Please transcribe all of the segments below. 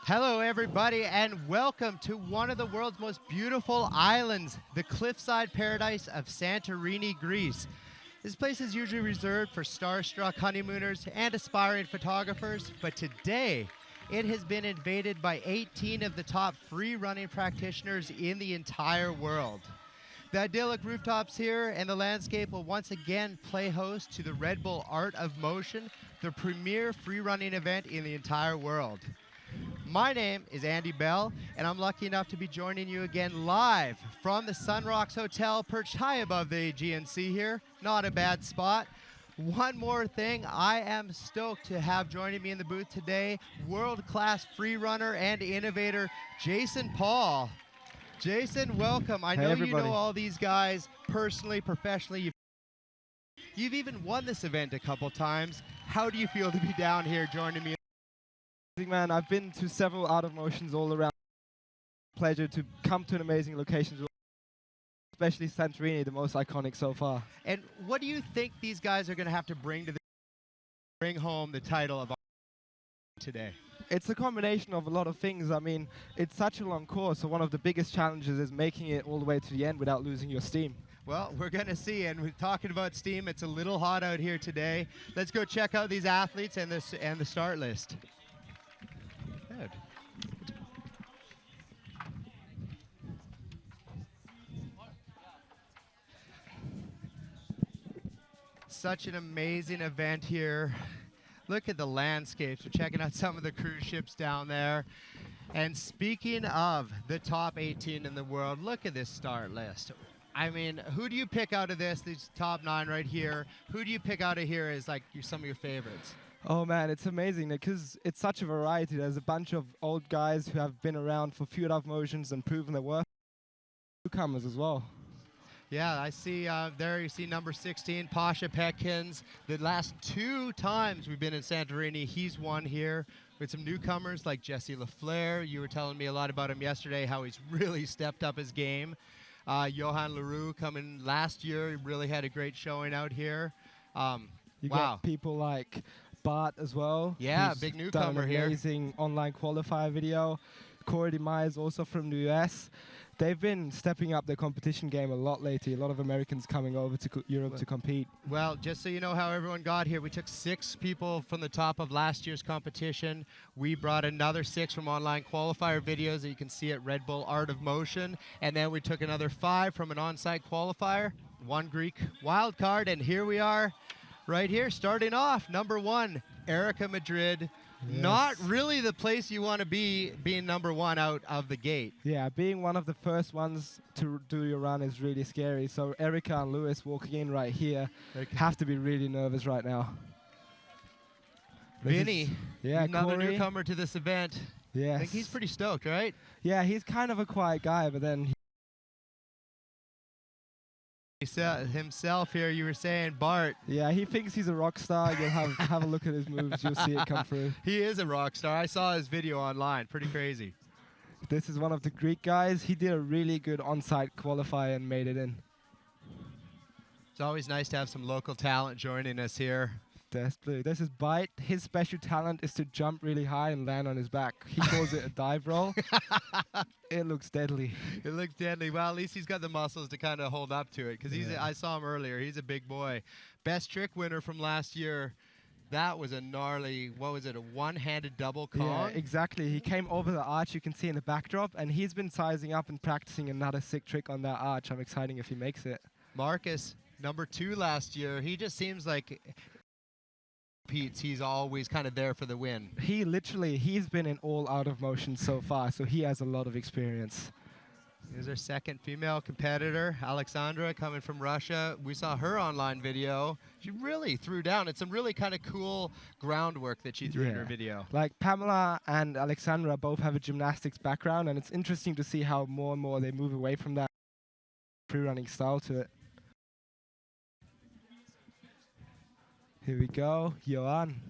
Hello, everybody, and welcome to one of the world's most beautiful islands, the cliffside paradise of Santorini, Greece. This place is usually reserved for starstruck honeymooners and aspiring photographers, but today it has been invaded by 18 of the top free running practitioners in the entire world. The idyllic rooftops here and the landscape will once again play host to the Red Bull Art of Motion, the premier free running event in the entire world. My name is Andy Bell, and I'm lucky enough to be joining you again live from the Sunrocks Hotel, perched high above the Aegean Sea here. Not a bad spot. One more thing, I am stoked to have joining me in the booth today, world-class free runner and innovator, Jason Paul. Jason, welcome. I know you know all these guys personally, professionally. You've even won this event a couple times. How do you feel to be down here joining me? Man, I've been to several Art of Motions all around. Pleasure to come to an amazing location, especially Santorini, the most iconic so far. And what do you think these guys are going to have to bring to bring home the title of today? It's a combination of a lot of things. I mean, it's such a long course, so one of the biggest challenges is making it all the way to the end without losing your steam. Well, we're going to see, and we're talking about steam. It's a little hot out here today. Let's go check out these athletes and the start list. Good. Such an amazing event here. Look at the landscapes. We're checking out some of the cruise ships down there. And speaking of the top 18 in the world, look at this start list. I mean, who do you pick out of this, these top 9 right here? Who do you pick out of here as like some of your favorites? Oh man, it's amazing because it's such a variety. There's a bunch of old guys who have been around for few enough motions and proven their worth. Newcomers as well. Yeah, I see there you see number 16, Pasha Petkins. The last 2 times we've been in Santorini, he's won here with some newcomers like Jesse LaFleur. You were telling me a lot about him yesterday, how he's really stepped up his game. Johan Leroux coming last year, he really had a great showing out here. You got people like Bart as well. Yeah, big newcomer here. Amazing online qualifier video. Corey DeMeyer's also from the US. They've been stepping up their competition game a lot lately. A lot of Americans coming over to Europe to compete. Well, just so you know how everyone got here, we took 6 people from the top of last year's competition. We brought another 6 from online qualifier videos that you can see at Red Bull Art of Motion. And then we took another 5 from an on-site qualifier, 1 Greek wild card, and here we are. Right here, starting off, number 1, Erica Madrid. Yes. Not really the place you want to be, being number 1 out of the gate. Yeah, being one of the first ones to do your run is really scary. So Erica and Lewis walking in right here have to be really nervous right now. Vinny, another Corey, newcomer to this event. Yes. I think he's pretty stoked, right? Yeah, he's kind of a quiet guy, but then himself here, you were saying, Bart. Yeah, he thinks he's a rock star. You'll have a look at his moves. You'll see it come through. He is a rock star. I saw his video online. Pretty crazy. This is one of the Greek guys. He did a really good on-site qualifier and made it in. It's always nice to have some local talent joining us here. That's blue. This is Bite. His special talent is to jump really high and land on his back. He calls it a dive roll. It looks deadly. It looks deadly. Well, at least he's got the muscles to kind of hold up to it, because I saw him earlier. He's a big boy. Best trick winner from last year. That was a gnarly, what was it, a one-handed double Kong? Yeah, exactly. He came over the arch you can see in the backdrop, and he's been sizing up and practicing another sick trick on that arch. I'm excited if he makes it. Marcus, number 2 last year. He just seems like he's always kind of there for the win. He's been in all Out of Motion so far, so he has a lot of experience. Here's our second female competitor, Alexandra, coming from Russia. We saw her online video. She really threw down. It's some really kind of cool groundwork that she threw in her video. Like Pamela and Alexandra both have a gymnastics background, and it's interesting to see how more and more they move away from that free-running style to it. Here we go, Johan.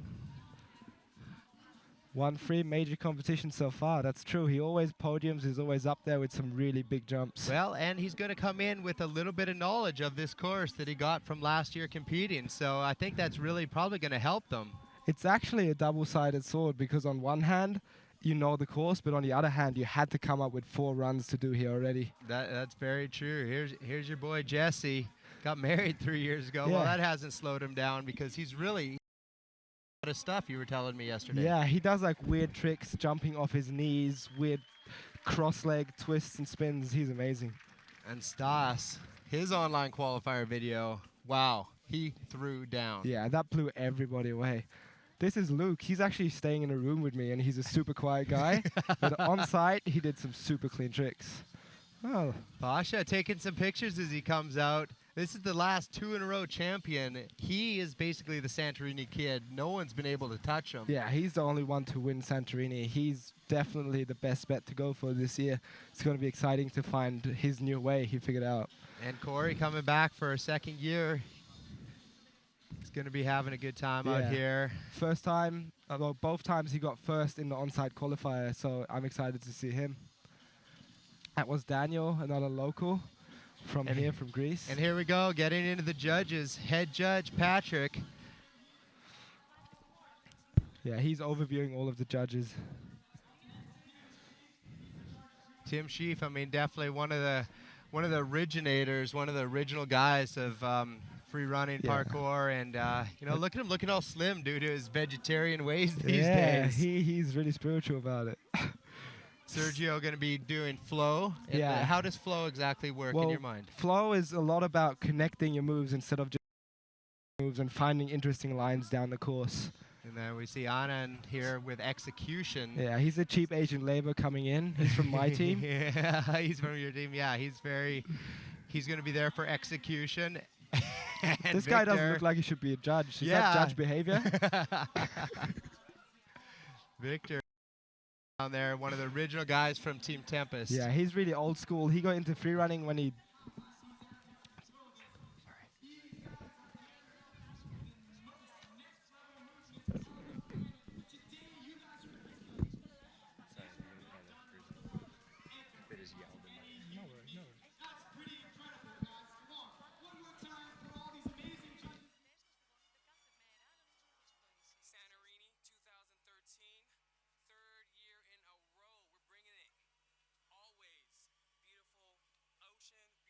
1 free major competition so far. That's true. He always podiums. He's always up there with some really big jumps. Well, and he's going to come in with a little bit of knowledge of this course that he got from last year competing. So I think that's really probably going to help them. It's actually a double-sided sword because on one hand, you know the course, but on the other hand, you had to come up with 4 runs to do here already. That's very true. Here's your boy Jesse. Got married 3 years ago. Yeah. Well, that hasn't slowed him down because he's really a lot of stuff you were telling me yesterday. Yeah, he does like weird tricks, jumping off his knees, weird cross-leg twists and spins. He's amazing. And Stas, his online qualifier video, wow, he threw down. Yeah, that blew everybody away. This is Luke. He's actually staying in a room with me, and he's a super quiet guy. But on site, he did some super clean tricks. Oh. Pasha taking some pictures as he comes out. This is the last 2-in-a-row champion. He is basically the Santorini kid. No one's been able to touch him. Yeah, he's the only one to win Santorini. He's definitely the best bet to go for this year. It's going to be exciting to find his new way he figured out. And Corey coming back for a second year. He's going to be having a good time out here. First time, well, both times he got first in the on-site qualifier, so I'm excited to see him. That was Daniel, another local from here, from Greece. And here we go, getting into the judges. Head judge, Patrick. Yeah, he's overviewing all of the judges. Tim Sheaf, I mean, definitely one of the originators, one of the original guys of free running parkour, and you know, look at him looking all slim due to his vegetarian ways these days. Yeah, he's really spiritual about it. Sergio going to be doing flow. And how does flow exactly work in your mind? Flow is a lot about connecting your moves instead of just moves and finding interesting lines down the course. And then we see Anand here with execution. Yeah, he's a cheap Asian labor coming in. He's from my team. Yeah, he's from your team. Yeah, he's going to be there for execution. This guy doesn't look like he should be a judge. Is that judge behavior? Victor down there, one of the original guys from Team Tempest. Yeah, he's really old school. He got into free running when he... Always beautiful ocean.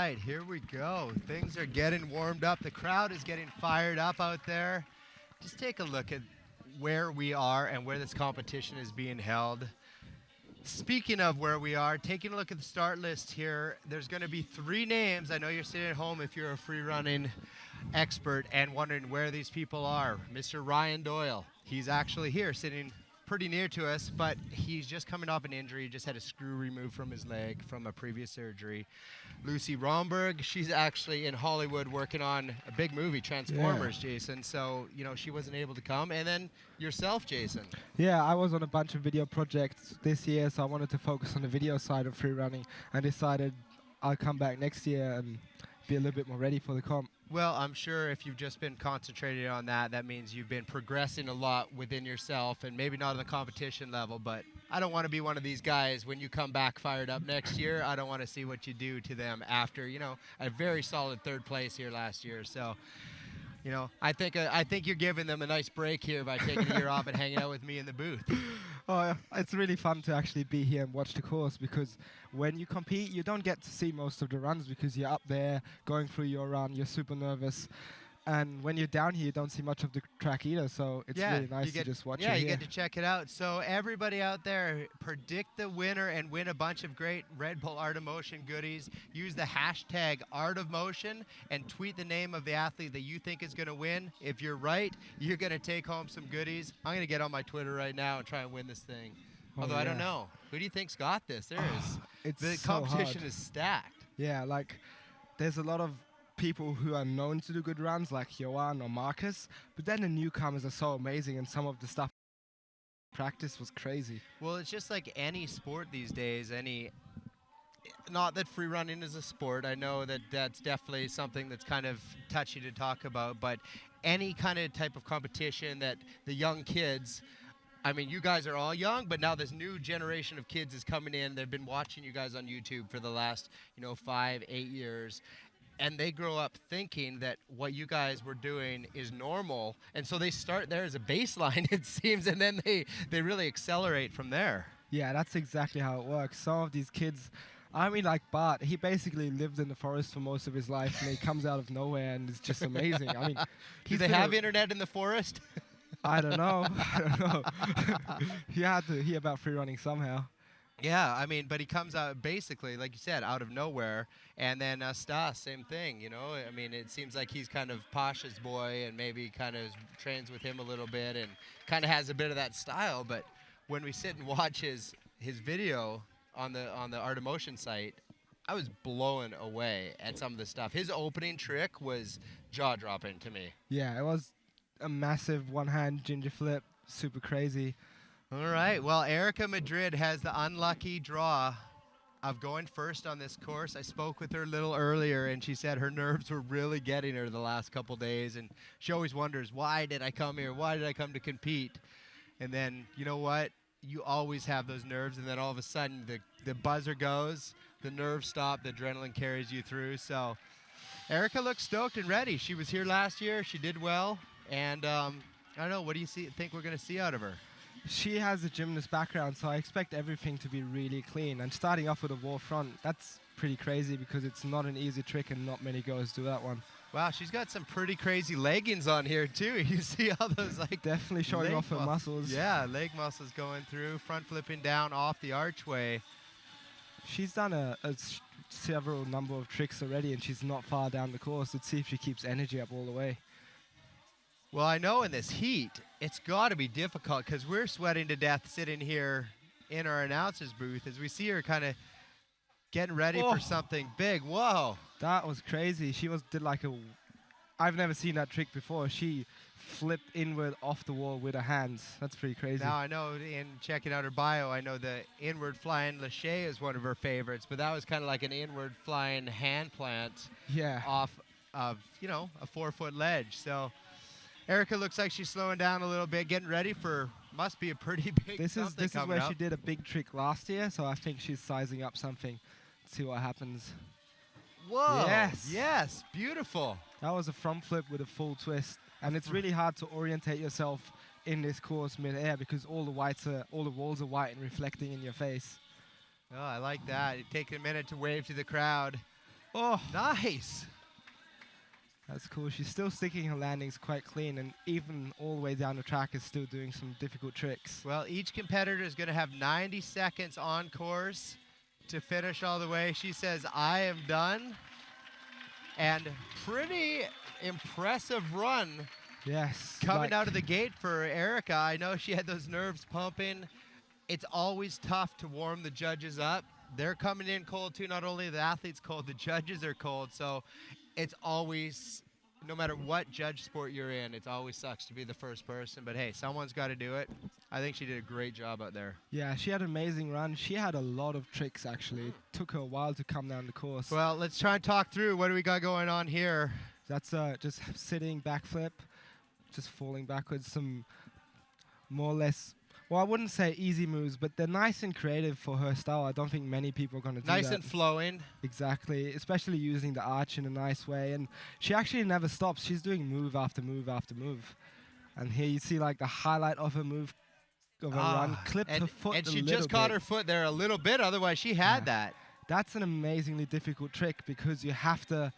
right, here we go. Things are getting warmed up. The crowd is getting fired up out there. Just take a look at where we are and where this competition is being held. Speaking of where we are, taking a look at the start list here, there's going to be 3 names. I know you're sitting at home if you're a free running expert and wondering where these people are. Mr. Ryan Doyle, he's actually here sitting pretty near to us, but he's just coming off an injury. He just had a screw removed from his leg from a previous surgery. Lucy Romberg, she's actually in Hollywood working on a big movie, Transformers, Jason. So, you know, she wasn't able to come. And then yourself, Jason. Yeah, I was on a bunch of video projects this year, so I wanted to focus on the video side of free running and decided I'll come back next year and be a little bit more ready for the comp. Well, I'm sure if you've just been concentrated on that, that means you've been progressing a lot within yourself, and maybe not on the competition level, but I don't want to be one of these guys when you come back fired up next year. I don't want to see what you do to them after, you know, a very solid 3rd place here last year. So, you know, I think you're giving them a nice break here by taking a year off and hanging out with me in the booth. Oh, it's really fun to actually be here and watch the course, because when you compete, you don't get to see most of the runs because you're up there going through your run, you're super nervous. And when you're down here, you don't see much of the track either, so it's really nice to just watch it here. Yeah, you get to check it out. So everybody out there, predict the winner and win a bunch of great Red Bull Art of Motion goodies. Use the hashtag Art of Motion and tweet the name of the athlete that you think is going to win. If you're right, you're going to take home some goodies. I'm going to get on my Twitter right now and try and win this thing. Although I don't know. Who do you think's got this? The competition is stacked. Yeah, like there's a lot of people who are known to do good runs like Johan or Marcus, but then the newcomers are so amazing, and some of the stuff practice was crazy. Well, it's just like any sport these days. Not that free running is a sport. I know that that's definitely something that's kind of touchy to talk about, but any kind of type of competition that the young kids, I mean, you guys are all young, but now this new generation of kids is coming in. They've been watching you guys on YouTube for the last, 5, 8 years. And they grow up thinking that what you guys were doing is normal. And so they start there as a baseline, it seems, and then they really accelerate from there. Yeah, that's exactly how it works. Some of these kids, I mean, like Bart, he basically lived in the forest for most of his life, and he comes out of nowhere, and it's just amazing. I mean, do they have internet in the forest? I don't know. He had to hear about free running somehow. Yeah, I mean, but he comes out basically, like you said, out of nowhere. And then Stas, same thing, I mean, it seems like he's kind of Pasha's boy and maybe kind of trains with him a little bit and kind of has a bit of that style. But when we sit and watch his video on the Art of Motion site, I was blown away at some of the stuff. His opening trick was jaw-dropping to me. Yeah, it was a massive one-hand ginger flip, super crazy. All right, well, Erica Madrid has the unlucky draw of going first on this course. I spoke with her a little earlier, and she said her nerves were really getting her the last couple days, and she always wonders, why did I come here? Why did I come to compete? And then, you know what? You always have those nerves, and then all of a sudden the buzzer goes, the nerves stop, the adrenaline carries you through. So Erica looks stoked and ready. She was here last year. She did well, and I don't know, what do you think we're going to see out of her? She has a gymnast background, so I expect everything to be really clean. And starting off with a wall front, that's pretty crazy because it's not an easy trick and not many girls do that one. Wow, she's got some pretty crazy leggings on here too. You see all those definitely showing off her muscles. Yeah, leg muscles going through, front flipping down off the archway. She's done several number of tricks already, and she's not far down the course. Let's see if she keeps energy up all the way. Well, I know in this heat, it's got to be difficult because we're sweating to death sitting here in our announcer's booth as we see her kind of getting ready for something big. Whoa. That was crazy. She did like I've never seen that trick before. She flipped inward off the wall with her hands. That's pretty crazy. Now, I know in checking out her bio, I know the inward flying lâché is one of her favorites, but that was kind of like an inward flying hand plant off of, a 4-foot ledge. So Erica looks like she's slowing down a little bit, getting ready for must be a pretty big This is where she did a big trick last year, so I think she's sizing up something. See what happens. Whoa! Yes, beautiful. That was a front flip with a full twist, and it's really hard to orientate yourself in this course mid-air because all the walls are white and reflecting in your face. Oh, I like that. Take a minute to wave to the crowd. Oh, Nice. that's cool. She's still sticking her landings quite clean, and even all the way down the track is still doing some difficult tricks. Well, each competitor is going to have 90 seconds on course to finish all the way. She says, I am done. And pretty impressive run Yes. coming out of the gate for Erica. I know she had those nerves pumping. It's always tough to warm the judges up. They're coming in cold too. Not only the athletes cold, the judges are cold. So it's always, no matter what judge sport you're in, it always sucks to be the first person. But hey, someone's got to do it. I think she did a great job out there. Yeah, she had an amazing run. She had a lot of tricks, actually. It took her a while to come down the course. Well, let's try and talk through what do we got going on here. That's just sitting backflip, just falling backwards. Some more or less, well, I wouldn't say easy moves, but they're nice and creative for her style. I don't think many people are going to do that. Nice and flowing. Exactly, especially using the arch in a nice way. And she actually never stops. She's doing move after move after move. And here you see like the highlight of her move, of her run, clipped her foot and a she little just caught bit. her foot there a little bit, otherwise she had that. That's an amazingly difficult trick because you have to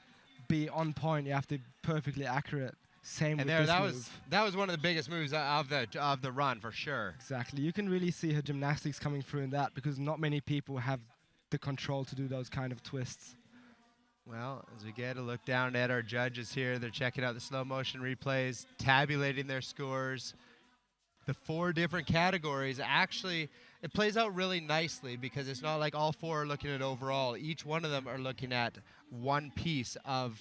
be on point. You have to be perfectly accurate. Same And with there, this that move. was one of the biggest moves of the run for sure. Exactly. You can really see her gymnastics coming through in that because not many people have the control to do those kind of twists. Well, as we get a look down at our judges here, they're checking out the slow motion replays, tabulating their scores. The 4 different categories, actually, it plays out really nicely because it's not like all 4 are looking at overall. Each one of them are looking at one piece of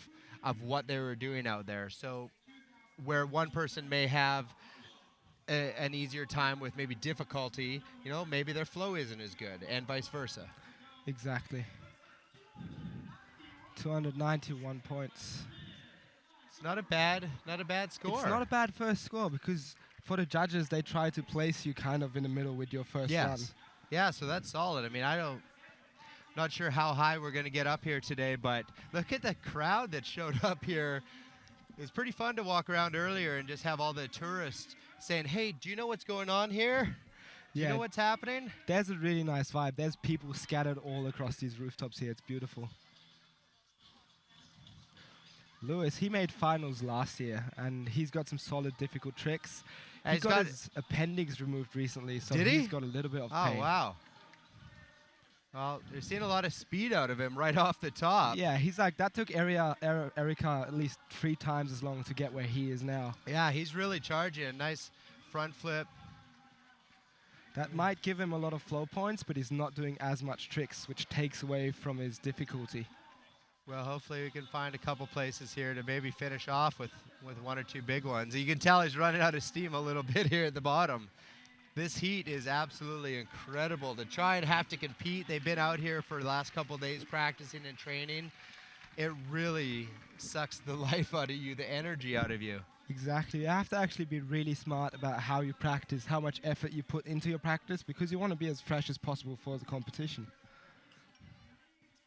what they were doing out there. So where one person may have an easier time with maybe difficulty, you know, maybe their flow isn't as good, and vice versa. Exactly. 291 points. It's not a bad score. It's not a bad first score because for the judges, they try to place you kind of in the middle with your first run. Yeah, so that's solid. I mean, not sure how high we're going to get up here today, but look at the crowd that showed up here. It was pretty fun to walk around earlier and just have all the tourists saying, hey, do you know what's going on here? Do you know what's happening? There's a really nice vibe. There's people scattered all across these rooftops here. It's beautiful. Lewis, he made finals last year, and he's got some solid, difficult tricks. He got his appendix removed recently, so he's got a little bit of pain. Oh, wow. Well, you're seeing a lot of speed out of him right off the top. Yeah, he's like, that took Erica at least 3 times as long to get where he is now. Yeah, he's really charging. A nice front flip. That might give him a lot of flow points, but he's not doing as much tricks, which takes away from his difficulty. Well, hopefully we can find a couple places here to maybe finish off with 1 or 2 big ones. You can tell he's running out of steam a little bit here at the bottom. This heat is absolutely incredible to try and have to compete. They've been out here for the last couple days practicing and training. It really sucks the life out of you, the energy out of you. Exactly. You have to actually be really smart about how you practice, how much effort you put into your practice, because you want to be as fresh as possible for the competition.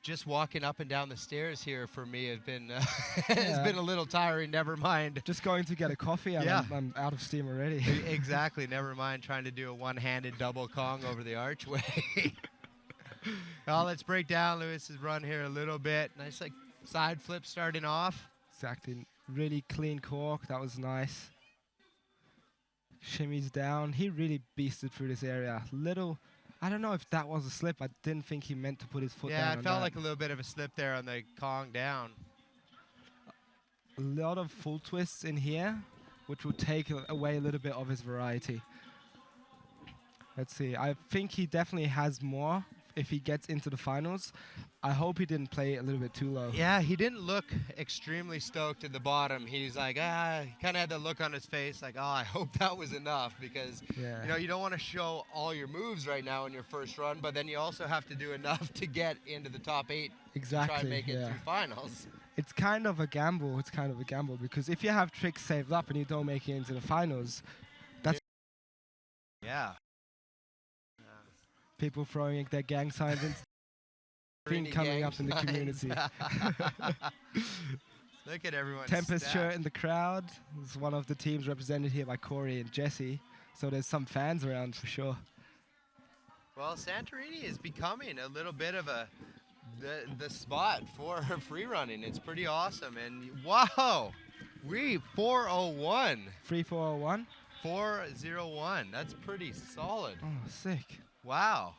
Just walking up and down the stairs here for me has been has been a little tiring. Never mind. Just going to get a coffee and I'm out of steam already. Exactly. Never mind trying to do a one-handed double Kong over the archway. Well, let's break down Lewis's run here a little bit. Nice like side flip starting off. Exactly. Really clean cork. That was nice. Shimmies down. He really beasted through this area. I don't know if that was a slip. I didn't think he meant to put his foot down. Yeah, it felt like a little bit of a slip there on the Kong down. A lot of full twists in here, which will take away a little bit of his variety. Let's see. I think he definitely has more if he gets into the finals. I hope he didn't play it a little bit too low. Yeah, he didn't look extremely stoked at the bottom. He's like, he kind of had the look on his face like, oh, I hope that was enough because, you know, you don't want to show all your moves right now in your first run, but then you also have to do enough to get into the top 8 to try and make it through finals. It's kind of a gamble. It's kind of a gamble because if you have tricks saved up and you don't make it into the finals, that's people throwing their gang signs and coming up in the community. Look at everyone. Tempest shirt in the crowd. It's one of the teams represented here by Corey and Jesse. So there's some fans around for sure. Well, Santorini is becoming a little bit of a the spot for free running. It's pretty awesome. And wow, 401. 3401. 401. That's pretty solid. Oh, sick. Wow.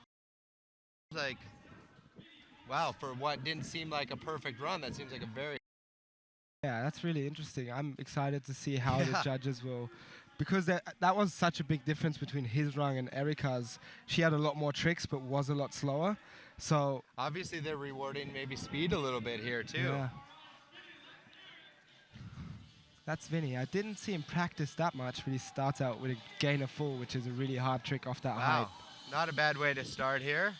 Like, wow, for what didn't seem like a perfect run, that seems like a very... Yeah, that's really interesting. I'm excited to see how the Yeah. judges will, because that was such a big difference between his run and Erica's. She had a lot more tricks, but was a lot slower. So Obviously, they're rewarding maybe speed a little bit here, too. yeah. That's Vinny. I didn't see him practice that much, but he starts out with a gain of full, which is a really hard trick off that height. Wow. Not a bad way to start here.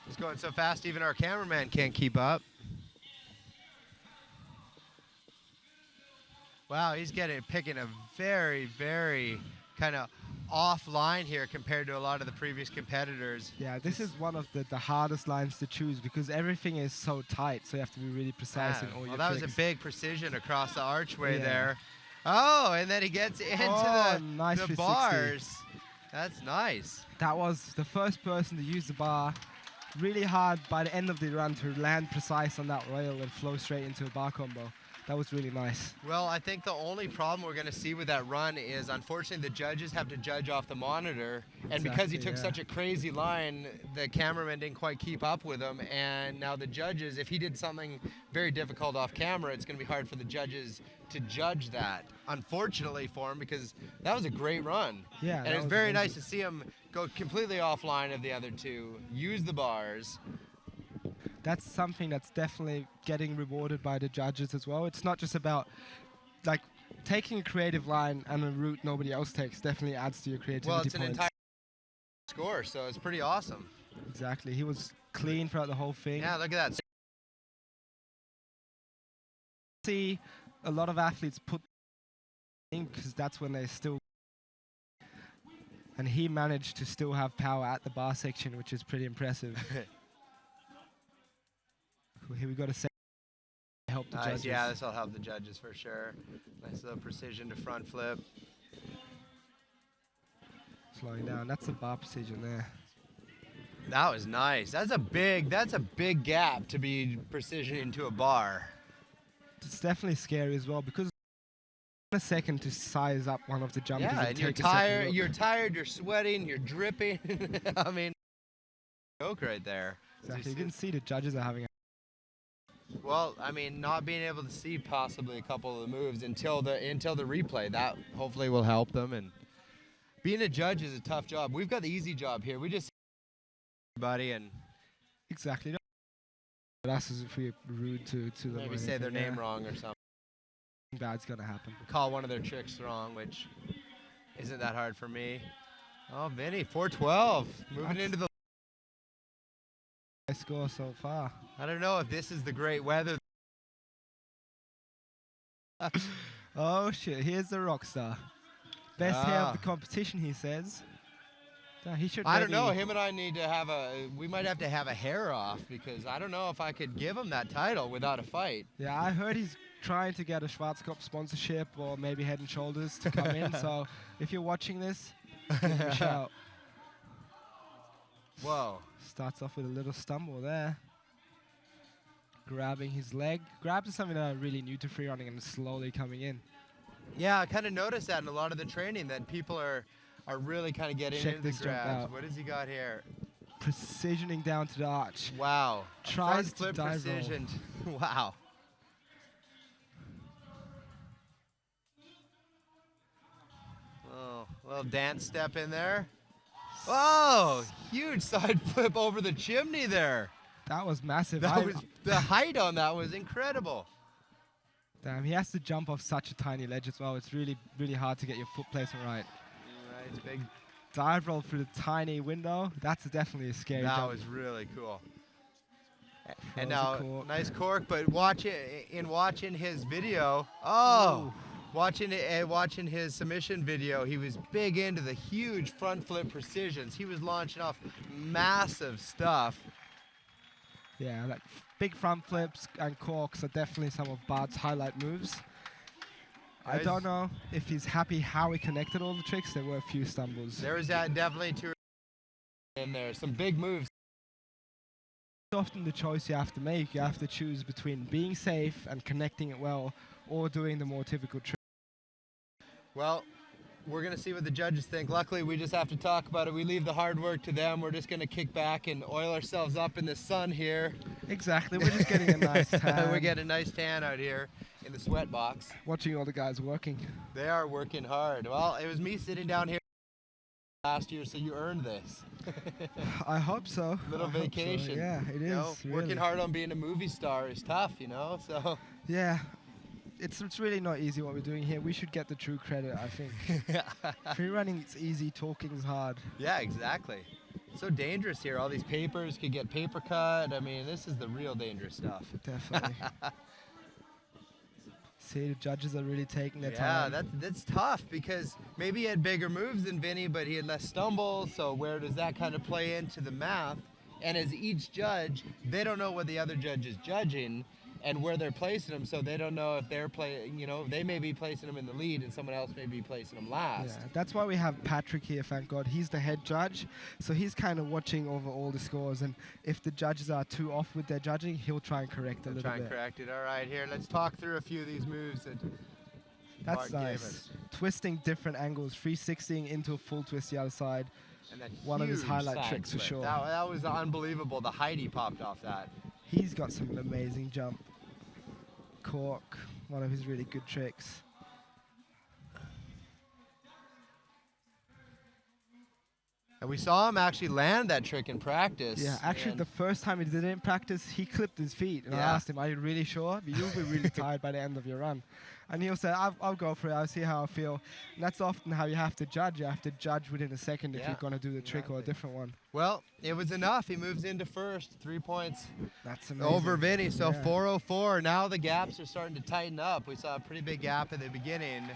He's going so fast, even our cameraman can't keep up. Wow, he's picking a very, very kind of off line here compared to a lot of the previous competitors. Yeah, this is one of the hardest lines to choose because everything is so tight, so you have to be really precise in all your that tricks. was a big precision across the archway Yeah. there. Oh, and then he gets into nice the 360. bars. That's nice. That was the first person to use the bar. Really hard by the end of the run to land precise on that rail and flow straight into a bar combo. That was really nice. Well, I think the only problem we're going to see with that run is, unfortunately, the judges have to judge off the monitor. And because he took such a crazy line, the cameraman didn't quite keep up with him. And now the judges, if he did something very difficult off camera, it's going to be hard for the judges to judge that, unfortunately for him, because that was a great run. Yeah, and that it was was very amazing. nice to see him go completely offline of the other two, use the bars. That's something that's definitely getting rewarded by the judges as well. It's not just about like taking a creative line and a route nobody else takes. Definitely adds to your creativity Well, it's an points. entire score, so it's pretty awesome. Exactly. He was clean throughout the whole thing. Yeah, look at that. See a lot of athletes put in because that's when they still, and he managed to still have power at the bar section, which is pretty impressive. Here we got to say help the judges. Yeah, this will help the judges for sure. Nice little precision to front flip. Slowing down. That's the bar precision there. That was nice. That's a big gap to be precision into a bar. It's definitely scary as well because a second to size up one of the jumpers. Yeah, and you're tired, you're sweating, you're dripping. I mean, joke right there. Exactly. You can see the judges are having a well, I mean, not being able to see possibly a couple of the moves until the replay, that hopefully will help them. And being a judge is a tough job. We've got the easy job here. We just everybody and exactly. That's as if we're rude to them. maybe say their name wrong or something. Bad's gonna happen. Call one of their tricks wrong, which isn't that hard for me. Oh, Vinny, 412, moving into the. High score so far. I don't know if this is the great weather. Oh shit! Here's the rock star. Best hair of the competition, he says. He should. I don't know. Him and I need to have we might have to have a hair off because I don't know if I could give him that title without a fight. Yeah, I heard he's trying to get a Schwarzkopf sponsorship or maybe Head and Shoulders to come in. So if you're watching this, give him a shout. Whoa. Starts off with a little stumble there. Grabbing his leg. Grabs is something that I'm really new to free running and slowly coming in. Yeah, I kind of noticed that in a lot of the training that people are really kind of getting into the grabs. What has he got here? Precisioning down to the arch. Wow. Tries Front flip to dive precision. Wow. Oh, a little dance step in there. Oh, huge side flip over the chimney there. That was massive. The height on that was incredible. Damn, he has to jump off such a tiny ledge as well. It's really, really hard to get your foot placement right. Right, big dive roll through the tiny window. That's definitely a scary jump. That was really cool. And now, nice cork, but watching his video, watching his submission video, he was big into the huge front flip precisions. He was launching off massive stuff. Yeah, like big front flips and corks are definitely some of Bart's highlight moves. I don't know if he's happy how he connected all the tricks. There were a few stumbles. There was definitely two in there. Some big moves. often the choice you have to make. You have to choose between being safe and connecting it well, or doing the more typical trick. Well, we're going to see what the judges think. Luckily, we just have to talk about it. We leave the hard work to them. We're just going to kick back and oil ourselves up in the sun here. Exactly, we're just getting a nice tan. We get a nice tan out here in the sweat box. Watching all the guys working. They are working hard. Well, it was me sitting down here last year, so you earned this. I hope so. Little vacation. So. Yeah, it is. You know, really. Working hard on being a movie star is tough, you know, so. Yeah. It's really not easy what we're doing here. We should get the true credit, I think. Free running is easy, talking is hard. Yeah, exactly. So dangerous here. All these papers could get paper cut. I mean, this is the real dangerous stuff. Definitely. See, the judges are really taking their time. Yeah, that's tough because maybe he had bigger moves than Vinny, but he had less stumbles. So where does that kind of play into the math? And as each judge, they don't know what the other judge is judging and where they're placing them, so they don't know if they're playing, you know, they may be placing them in the lead and someone else may be placing them last. Yeah, that's why we have Patrick here, thank God. He's the head judge, so he's kind of watching over all the scores, and if the judges are too off with their judging, he'll try and correct a little bit. Try and correct it. All right, here, let's talk through a few of these moves that That's Mark nice. gave us. Twisting different angles, 360ing into a full twist the other side. And that One of his huge highlight side tricks for flip. sure. That was unbelievable. The height he popped off that. He's got some amazing jump. Cork, one of his really good tricks. And we saw him actually land that trick in practice. Yeah, actually the first time he did it in practice, he clipped his feet. And I asked him, are you really sure? You'll be really tired by the end of your run. And he'll say, I'll go for it. I'll see how I feel. And that's often how you have to judge. You have to judge within a second if you're going to do the trick or a different one. Well, it was enough. He moves into first. 3 points. That's amazing. Over Vinny. So 404. Now the gaps are starting to tighten up. We saw a pretty big gap at the beginning.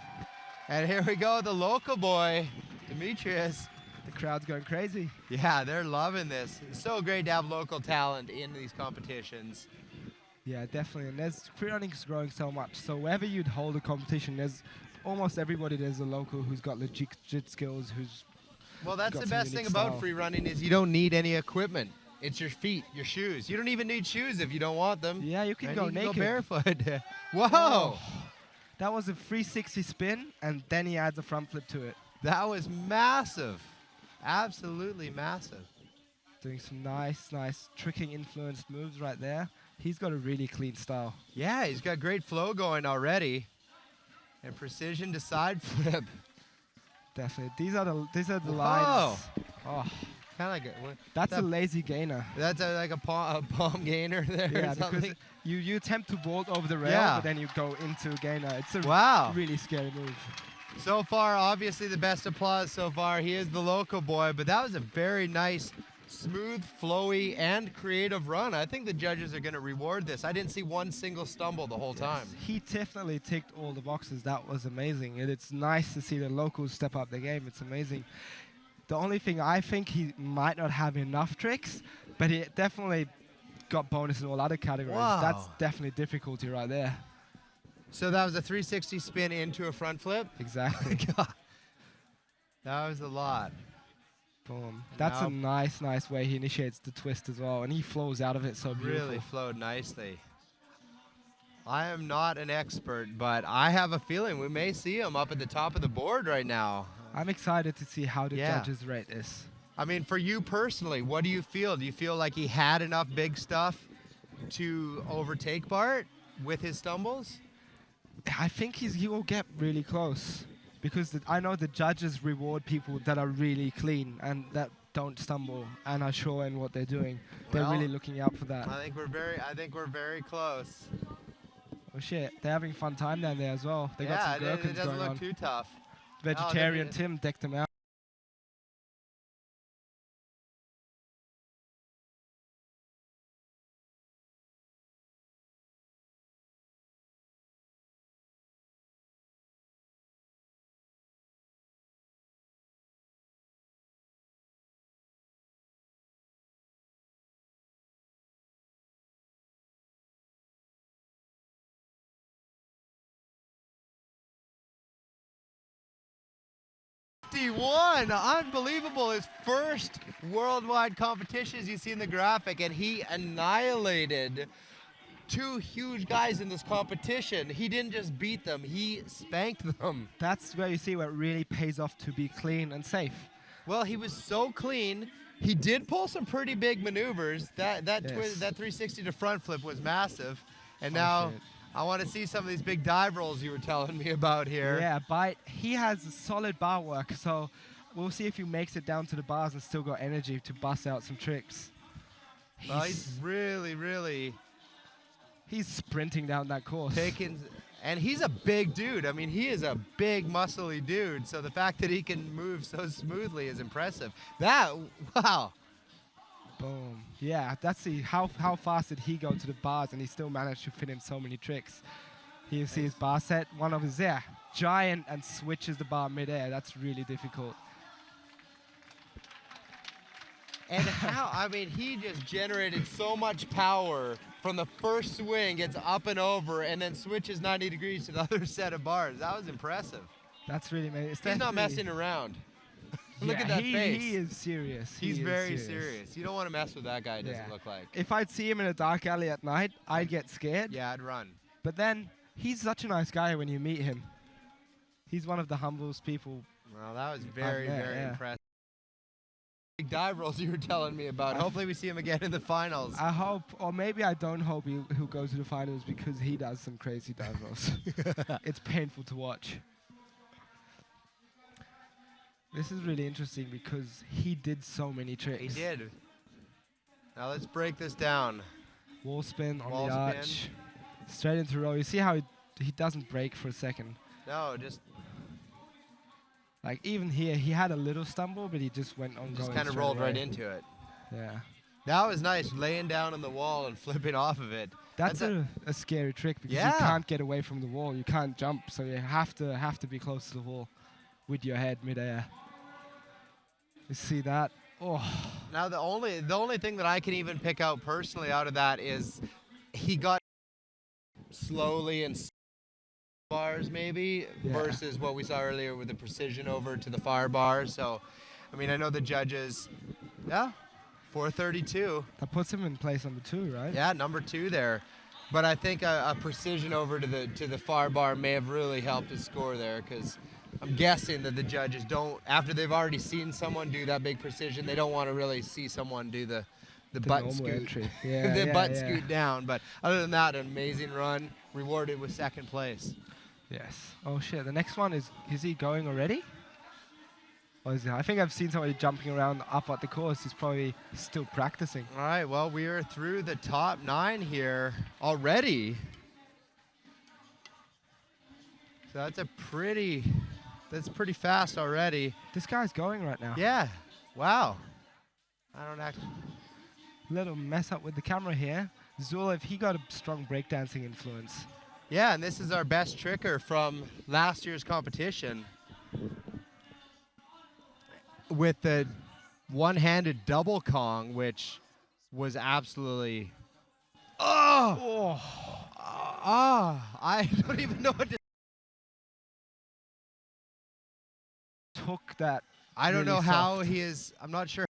And here we go, the local boy, Demetrius. The crowd's going crazy. Yeah, they're loving this. It's so great to have local talent in these competitions. Yeah, definitely. And free running is growing so much. So wherever you'd hold a competition, there's almost everybody there's a local who's got legit skills, who's Well, that's got the some best thing unique about style. free running is you don't need any equipment. It's your feet, your shoes. You don't even need shoes if you don't want them. Yeah, you can And go you naked. Go barefoot. Whoa! Oh. That was a 360 spin, and then he adds a front flip to it. That was massive. Absolutely massive. Doing some nice tricking influenced moves right there. He's got a really clean style. Yeah, he's got great flow going already. And precision to side flip. Definitely. These are the Whoa. lines. Oh, Kind of like that's a lazy gainer. That's like a palm gainer there. Yeah, or because something. you attempt to vault over the rail, Yeah. but then you go into gainer. It's a Wow. really scary move. So far, obviously the best applause so far. He is the local boy, but that was a very nice, smooth, flowy, and creative run. I think the judges are going to reward this. I didn't see one single stumble the whole time. He definitely ticked all the boxes. That was amazing. And it's nice to see the locals step up the game. It's amazing. The only thing, I think he might not have enough tricks, but he definitely got bonus in all other categories. Wow. That's definitely difficulty right there. So that was a 360 spin into a front flip? Exactly. God. That was a lot. Boom. That's a nice way he initiates the twist as well, and he flows out of it so beautiful. Really flowed nicely. I am not an expert, but I have a feeling we may see him up at the top of the board right now. I'm excited to see how the judges rate this. I mean, for you personally, what do you feel? Do you feel like he had enough big stuff to overtake Bart with his stumbles? I think he will get really close, because I know the judges reward people that are really clean and that don't stumble and are sure in what they're doing. They're really looking out for that. I think we're very close. Oh shit, they're having fun time down there as well. They got some it gherkins doesn't going look on. too tough. Vegetarian Tim decked them out. 51, unbelievable. His first worldwide competition, as you see in the graphic, and he annihilated two huge guys in this competition. He didn't just beat them, he spanked them. That's where you see where it really pays off to be clean and safe. Well, he was so clean. He did pull some pretty big maneuvers. That Yes. that 360 to front flip was massive. And Oh, now shit. I want to see some of these big dive rolls you were telling me about here. Yeah, but he has solid bar work, so we'll see if he makes it down to the bars and still got energy to bust out some tricks. Well, he's really He's sprinting down that course. taking, and he's a big dude. I mean, he is a big, muscly dude. So the fact that he can move so smoothly is impressive. Wow. Boom. Yeah, that's how fast did he go to the bars and he still managed to fit in so many tricks. Here you see his bar set, one of his, giant, and switches the bar midair. That's really difficult. And how, I mean, he just generated so much power from the first swing, gets up and over, and then switches 90 degrees to the other set of bars. That was impressive. That's really amazing. He's not messing around. Look at that face. He is serious. He's very serious. You don't want to mess with that guy, it doesn't look like. If I'd see him in a dark alley at night, I'd get scared. Yeah, I'd run. But then, he's such a nice guy when you meet him. He's one of the humblest people. Well, that was very impressive. Big dive rolls you were telling me about. Hopefully we see him again in the finals. I hope, or maybe I don't hope he'll go to the finals because he does some crazy dive rolls. It's painful to watch. This is really interesting because he did so many tricks. He did. Now let's break this down. Wall spin on Wall the spin. arch. Straight into row. You see how he doesn't break for a second. No, just Like even here, he had a little stumble, but he just went on. just kind of rolled right into it. Yeah. That was nice, laying down on the wall and flipping off of it. That's a scary trick because you can't get away from the wall. You can't jump, so you have to be close to the wall with your head midair. You see that? Oh. Now the only thing that I can even pick out personally out of that is he got slowly and bars maybe versus what we saw earlier with the precision over to the far bar. So, I mean, I know the judges, 432. That puts him in place number 2, right? Yeah, number 2 there. But I think a precision over to the far bar may have really helped his score there because I'm guessing that the judges don't, after they've already seen someone do that big precision, they don't want to really see someone do the butt scoot, scoot down. But other than that, an amazing run, rewarded with second place. Yes. Oh shit. The next one is he going already? Or is he? I think I've seen somebody jumping around up at the course. He's probably still practicing. All right. Well, we are through the top 9 here already. So that's that's pretty fast already. This guy's going right now. Yeah. Wow. I don't actually. Little mess up with the camera here. Zulev, he got a strong breakdancing influence. Yeah, and this is our best tricker from last year's competition with the one-handed double Kong, which was absolutely. I don't even know what to. Took that. I don't really know how soft. he is. I'm not sure.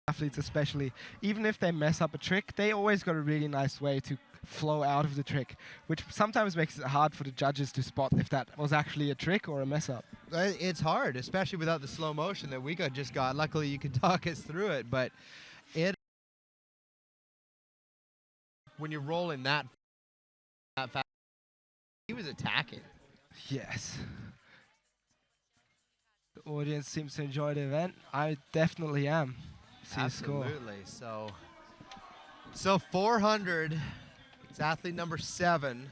athletes especially, even if they mess up a trick, they always got a really nice way to flow out of the trick, which sometimes makes it hard for the judges to spot if that was actually a trick or a mess up. It's hard, especially without the slow motion that we just got. Luckily, you can talk us through it, but when you're rolling that fast, he was attacking. Yes. The audience seems to enjoy the event. I definitely am. See a score. Absolutely. So 400. It's athlete number 7.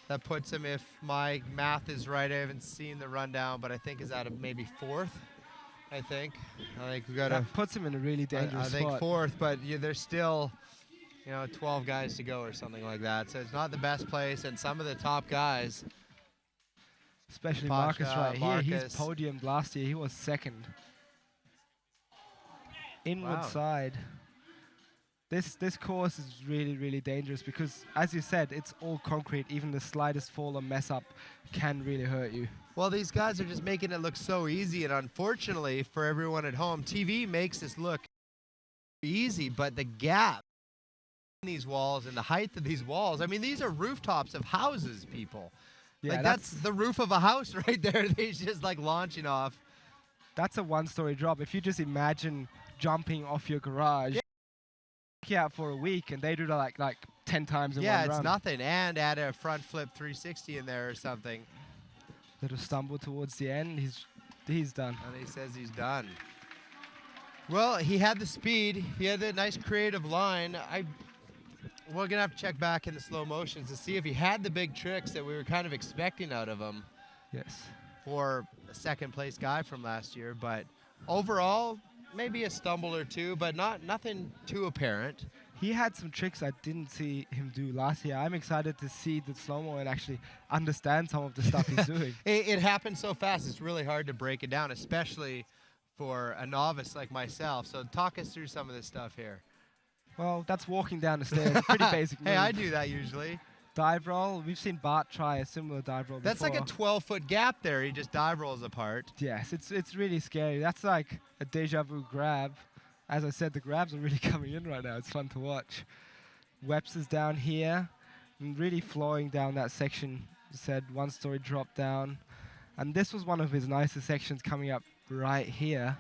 That puts him, if my math is right, I haven't seen the rundown, but I think is out of maybe 4th. I think we got to. That puts him in a really dangerous spot. I think 4th, but there's still, 12 guys to go or something like that. So it's not the best place, and some of the top guys, especially Marcus right here. He's podiumed last year. He was 2nd. Inward side. This course is really, really dangerous because, as you said, it's all concrete. Even the slightest fall or mess up can really hurt you. Well, these guys are just making it look so easy, and unfortunately for everyone at home, TV makes this look easy, but the gap in these walls and the height of these walls, I mean, these are rooftops of houses, people. Yeah, like that's the roof of a house right there. They're just like launching off. That's a 1-story drop. If you just imagine jumping off your garage, out for a week, and they do like 10 times in one run. Yeah, it's nothing. And add a front flip 360 in there or something. Little stumble towards the end. He's done. And he says he's done. Well, he had the speed. He had the nice creative line. We're gonna have to check back in the slow motions to see if he had the big tricks that we were kind of expecting out of him. Yes. For a 2nd place guy from last year, but overall, maybe a stumble or two, but nothing too apparent. He had some tricks I didn't see him do last year. I'm excited to see the slow-mo and actually understand some of the stuff he's doing. It happens so fast, it's really hard to break it down, especially for a novice like myself. So talk us through some of this stuff here. Well, that's walking down the stairs. Pretty basic move. Hey, I do that usually. Dive roll. We've seen Bart try a similar dive roll That's before. like a 12-foot gap there. He just dive rolls apart. Yes, it's really scary. That's like a deja vu grab. As I said, the grabs are really coming in right now. It's fun to watch. Webster's down here and really flowing down that section. Said 1-story drop down. And this was one of his nicest sections coming up right here.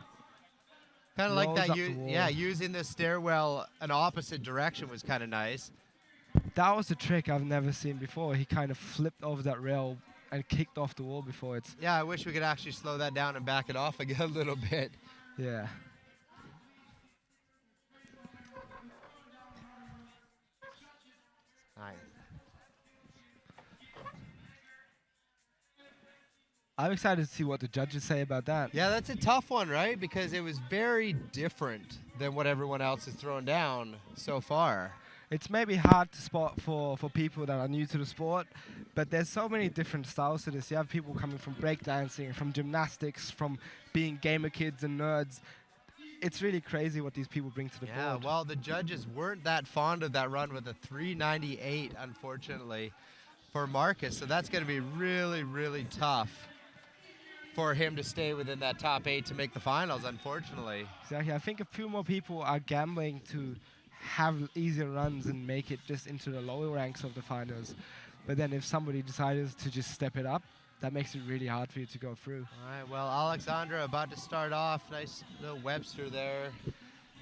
Kind of like that, using the stairwell an opposite direction was kind of nice. That was a trick I've never seen before. He kind of flipped over that rail and kicked off the wall before. Yeah, I wish we could actually slow that down and back it off again a little bit. Yeah. Nice. I'm excited to see what the judges say about that. Yeah, that's a tough one, right? Because it was very different than what everyone else has thrown down so far. It's maybe hard to spot for people that are new to the sport, but there's so many different styles to this. You have people coming from breakdancing, from gymnastics, from being gamer kids and nerds. It's really crazy what these people bring to the board. Yeah, well, the judges weren't that fond of that run with a 398, unfortunately, for Marcus. So that's going to be really, really tough for him to stay within that top 8 to make the finals, unfortunately. Exactly. I think a few more people are gambling to have easier runs and make it just into the lower ranks of the finals. But then if somebody decided to just step it up, that makes it really hard for you to go through. All right, well, Alexandra about to start off. Nice little Webster there.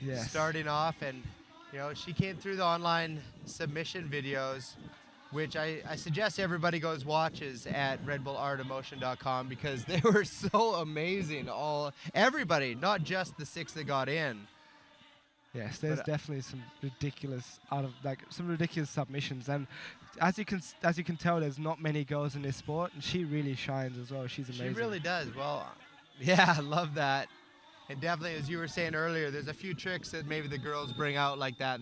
Yes. Starting off, and she came through the online submission videos, which I suggest everybody goes watches at redbullartemotion.com because they were so amazing. Everybody, not just the 6 that got in. Yes, there's definitely some ridiculous submissions, and as you can tell, there's not many girls in this sport, and she really shines as well. She's amazing. She really does. Well, yeah, I love that. And definitely, as you were saying earlier, there's a few tricks that maybe the girls bring out like that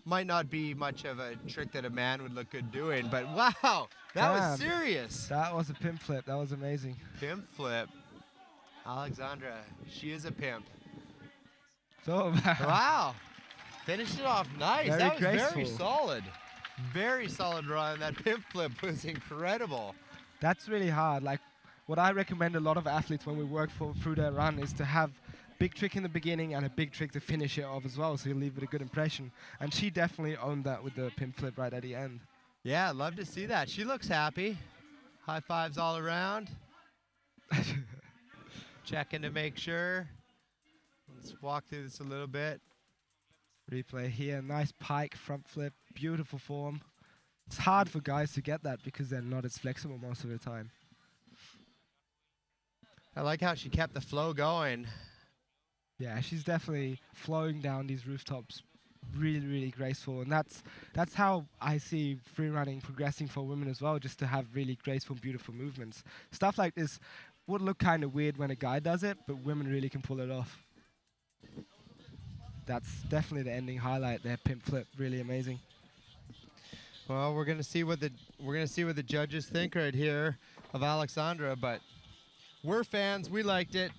might not be much of a trick that a man would look good doing. But wow, that was serious. That was a pimp flip. That was amazing. Pimp flip. Alexandra, she is a pimp. So wow, finished it off nice. That was graceful. Very solid. Very solid run. That pimp flip was incredible. That's really hard. Like, what I recommend a lot of athletes when we work through their run is to have big trick in the beginning and a big trick to finish it off as well, so you leave with a good impression. And she definitely owned that with the pimp flip right at the end. Yeah, I'd love to see that. She looks happy. High fives all around. Checking to make sure. Let's walk through this a little bit. Replay here, nice pike front flip, beautiful form. It's hard for guys to get that because they're not as flexible most of the time. I like how she kept the flow going. Yeah, she's definitely flowing down these rooftops, really, really graceful. And that's how I see free running progressing for women as well, just to have really graceful, beautiful movements. Stuff like this would look kind of weird when a guy does it, but women really can pull it off. That's definitely the ending highlight there, pimp flip, really amazing. Well, we're gonna see what the judges think right here of Alexandra, but we're fans. We liked it.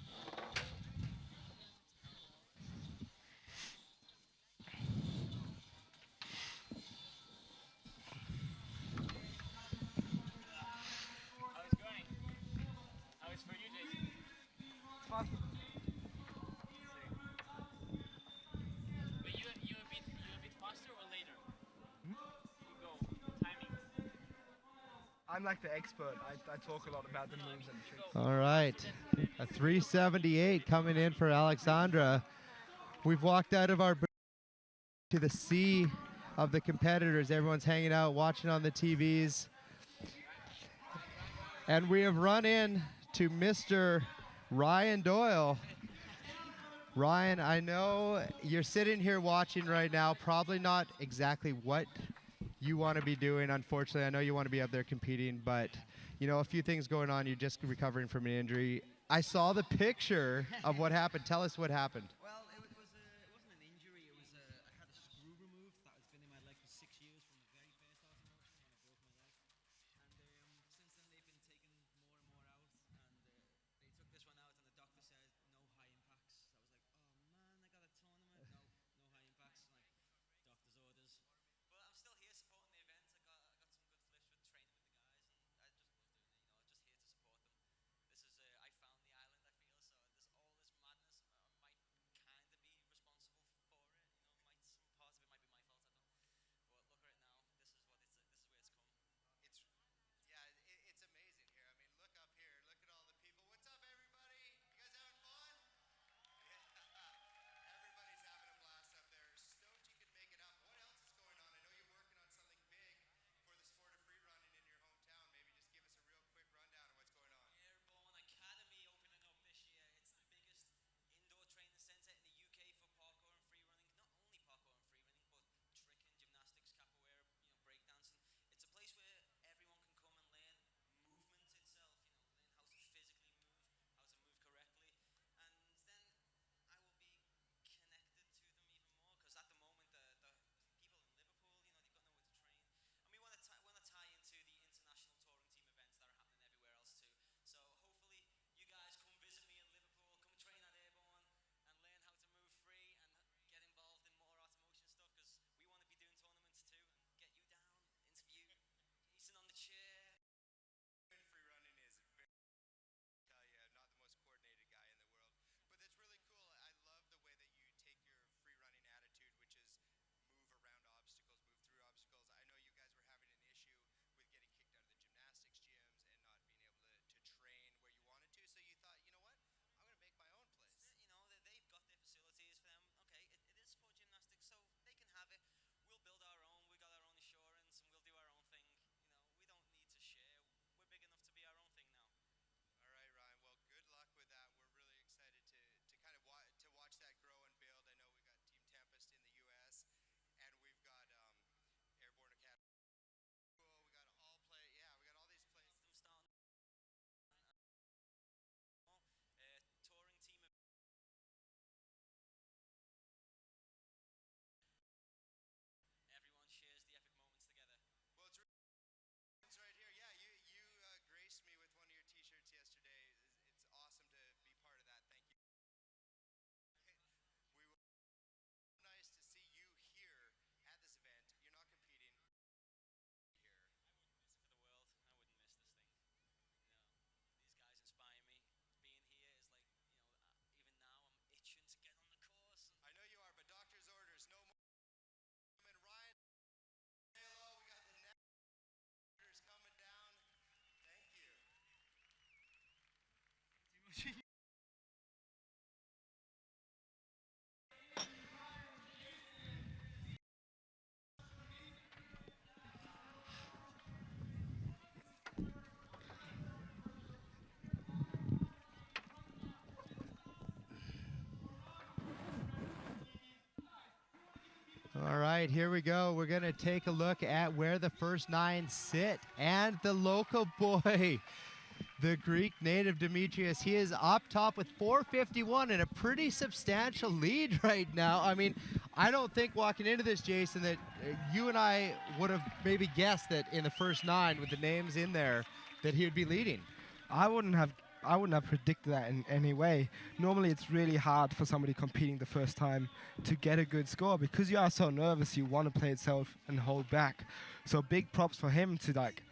I'm like the expert. I talk a lot about the moves and the tricks. All right, a 378 coming in for Alexandra. We've walked out of our to the sea of the competitors. Everyone's hanging out, watching on the TVs. And we have run in to Mr. Ryan Doyle. Ryan, I know you're sitting here watching right now, probably not exactly what you want to be doing. Unfortunately, I know you want to be up there competing, but you know, a few things going on. You're just recovering from an injury. I saw the picture of what happened. Tell us what happened. Well, it wasn't an injury. It was I had a screw removed that has been in my leg for 6 years from the very first Austin Ocean when I broke my leg. And since then they've been taking more and more out. And they took this one out, and the doctor said no high impacts. I was like, oh man, I got a tournament. No, no high impacts. Like doctor's orders. But I'm still here supporting the event. I got some good flips with training with the guys, and I just love doing it. You know, just here to support them. This is I found the island. I feel so. There's all this madness. I might right, here we go. We're going to take a look at where the first 9 sit. And the local boy, the Greek native Demetrius, he is up top with 451 and a pretty substantial lead right now. I mean, I don't think walking into this, Jason, that you and I would have maybe guessed that in the first 9 with the names in there that he would be leading. I wouldn't have predicted that in any way. Normally it's really hard for somebody competing the first time to get a good score because you are so nervous, you want to play it safe and hold back. So big props for him to like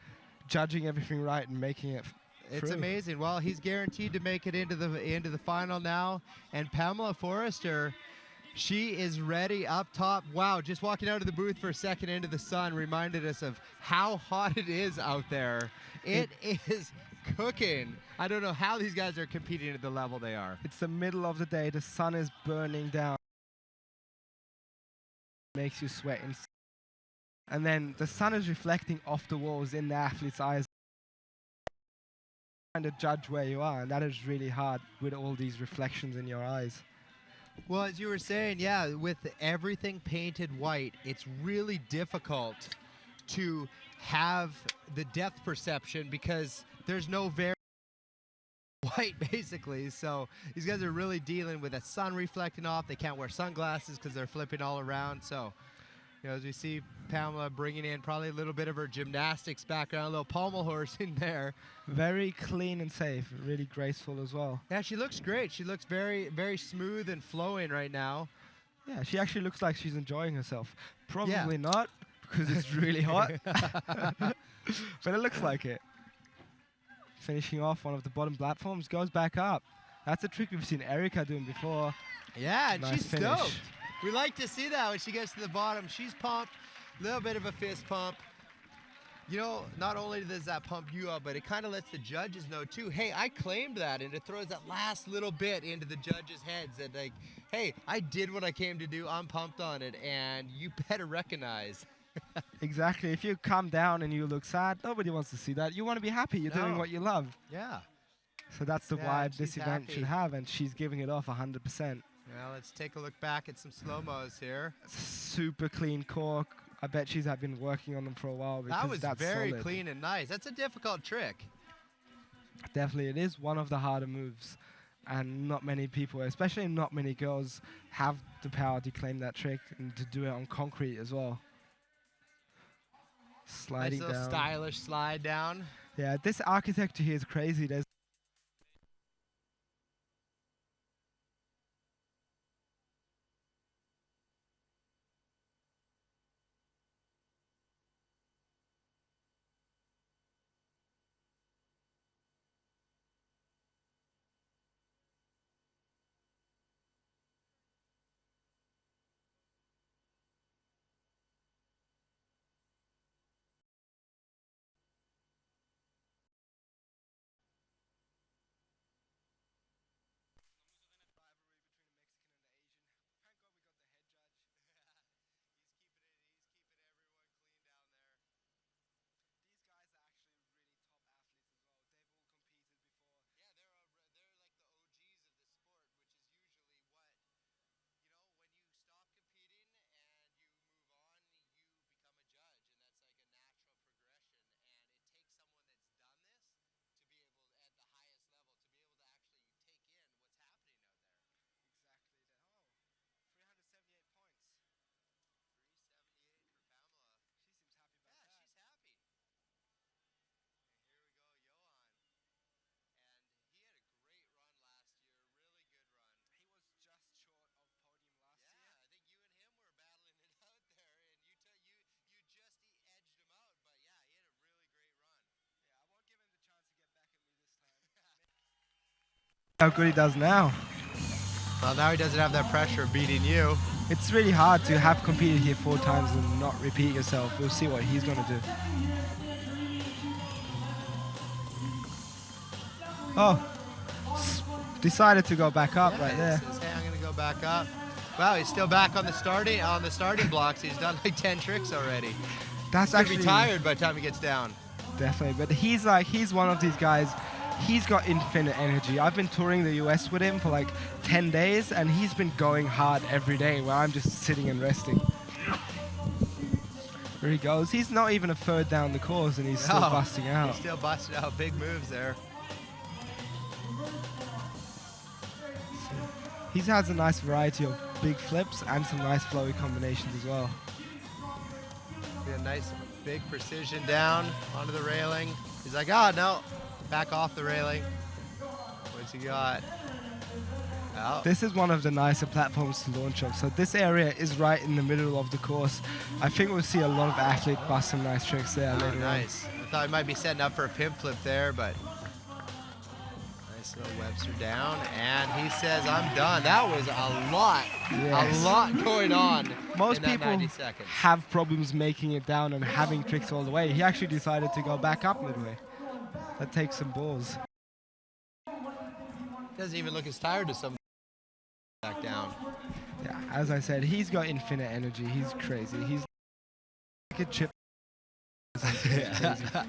judging everything right and making it It's through. amazing. Well, he's guaranteed to make it into the final now. And Pamela Forrester, she is ready up top. Wow, just walking out of the booth for a second into the sun reminded us of how hot it is out there. It is cooking. I don't know how these guys are competing at the level they are. It's the middle of the day, the sun is burning down. Makes you sweat. And then the sun is reflecting off the walls in the athlete's eyes. Trying to judge where you are, and that is really hard with all these reflections in your eyes. Well, as you were saying, yeah, with everything painted white, it's really difficult to have the depth perception because there's no very white, basically. So these guys are really dealing with the sun reflecting off. They can't wear sunglasses because they're flipping all around. So, you know, as we see Pamela bringing in probably a little bit of her gymnastics background, a little pommel horse in there. Very clean and safe, really graceful as well. Yeah, she looks great. She looks very, very smooth and flowing right now. Yeah, she actually looks like she's enjoying herself. Probably Yeah. not, because it's really hot. But it looks like it. Finishing off one of the bottom platforms, goes back up. That's a trick we've seen Erica doing before. Yeah, and Nice she's finish. stoked. We like to see that when she gets to the bottom. She's pumped, a little bit of a fist pump. You know, not only does that pump you up, but it kind of lets the judges know too, hey, I claimed that, and it throws that last little bit into the judges' heads that like, hey, I did what I came to do, I'm pumped on it, and you better recognize. Exactly. If you come down and you look sad, nobody wants to see that. You want to be happy. You're doing No. what you love. Yeah. So that's the Yeah, and vibe this she's event happy. should have, and she's giving it off 100%. Now let's take a look back at some slow-mos here. Super clean cork. I bet she's been working on them for a while because That was that's very solid. clean and nice. That's a difficult trick. Definitely, it is one of the harder moves, and not many people, especially not many girls, have the power to claim that trick and to do it on concrete as well. Sliding Nice little down. stylish slide down. Yeah, this architecture here is crazy. There's how good he does now. Well, now he doesn't have that pressure of beating you. It's really hard to have competed here 4 times and not repeat yourself. We'll see what he's going to do. Oh, decided to go back up right there. Says, hey, I'm gonna go back up. Wow, he's still back on the starting blocks. He's done like 10 tricks already. That's He's gonna actually be tired by the time he gets down. definitely. But he's one of these guys. He's got infinite energy. I've been touring the US with him for like 10 days, and he's been going hard every day, where I'm just sitting and resting. There he goes. He's not even a third down the course and he's still No, busting out. He's still busting out big moves there. He has a nice variety of big flips and some nice flowy combinations as well. A nice big precision down onto the railing. He's like, oh no, back off the railing. What's he got? Oh. This is one of the nicer platforms to launch off. So this area is right in the middle of the course. I think we'll see a lot of athletes bust some nice tricks there later on. Nice. I thought he might be setting up for a pimp flip there, but nice little Webster down, and he says, I'm done. That was a lot, Yes. a lot going on. Most in that people 90 seconds. have problems making it down and having tricks all the way. He actually decided to go back up midway. That takes some balls. Doesn't even look as tired as some back down. Yeah, as I said, he's got infinite energy. He's crazy. He's like a chip. Yeah.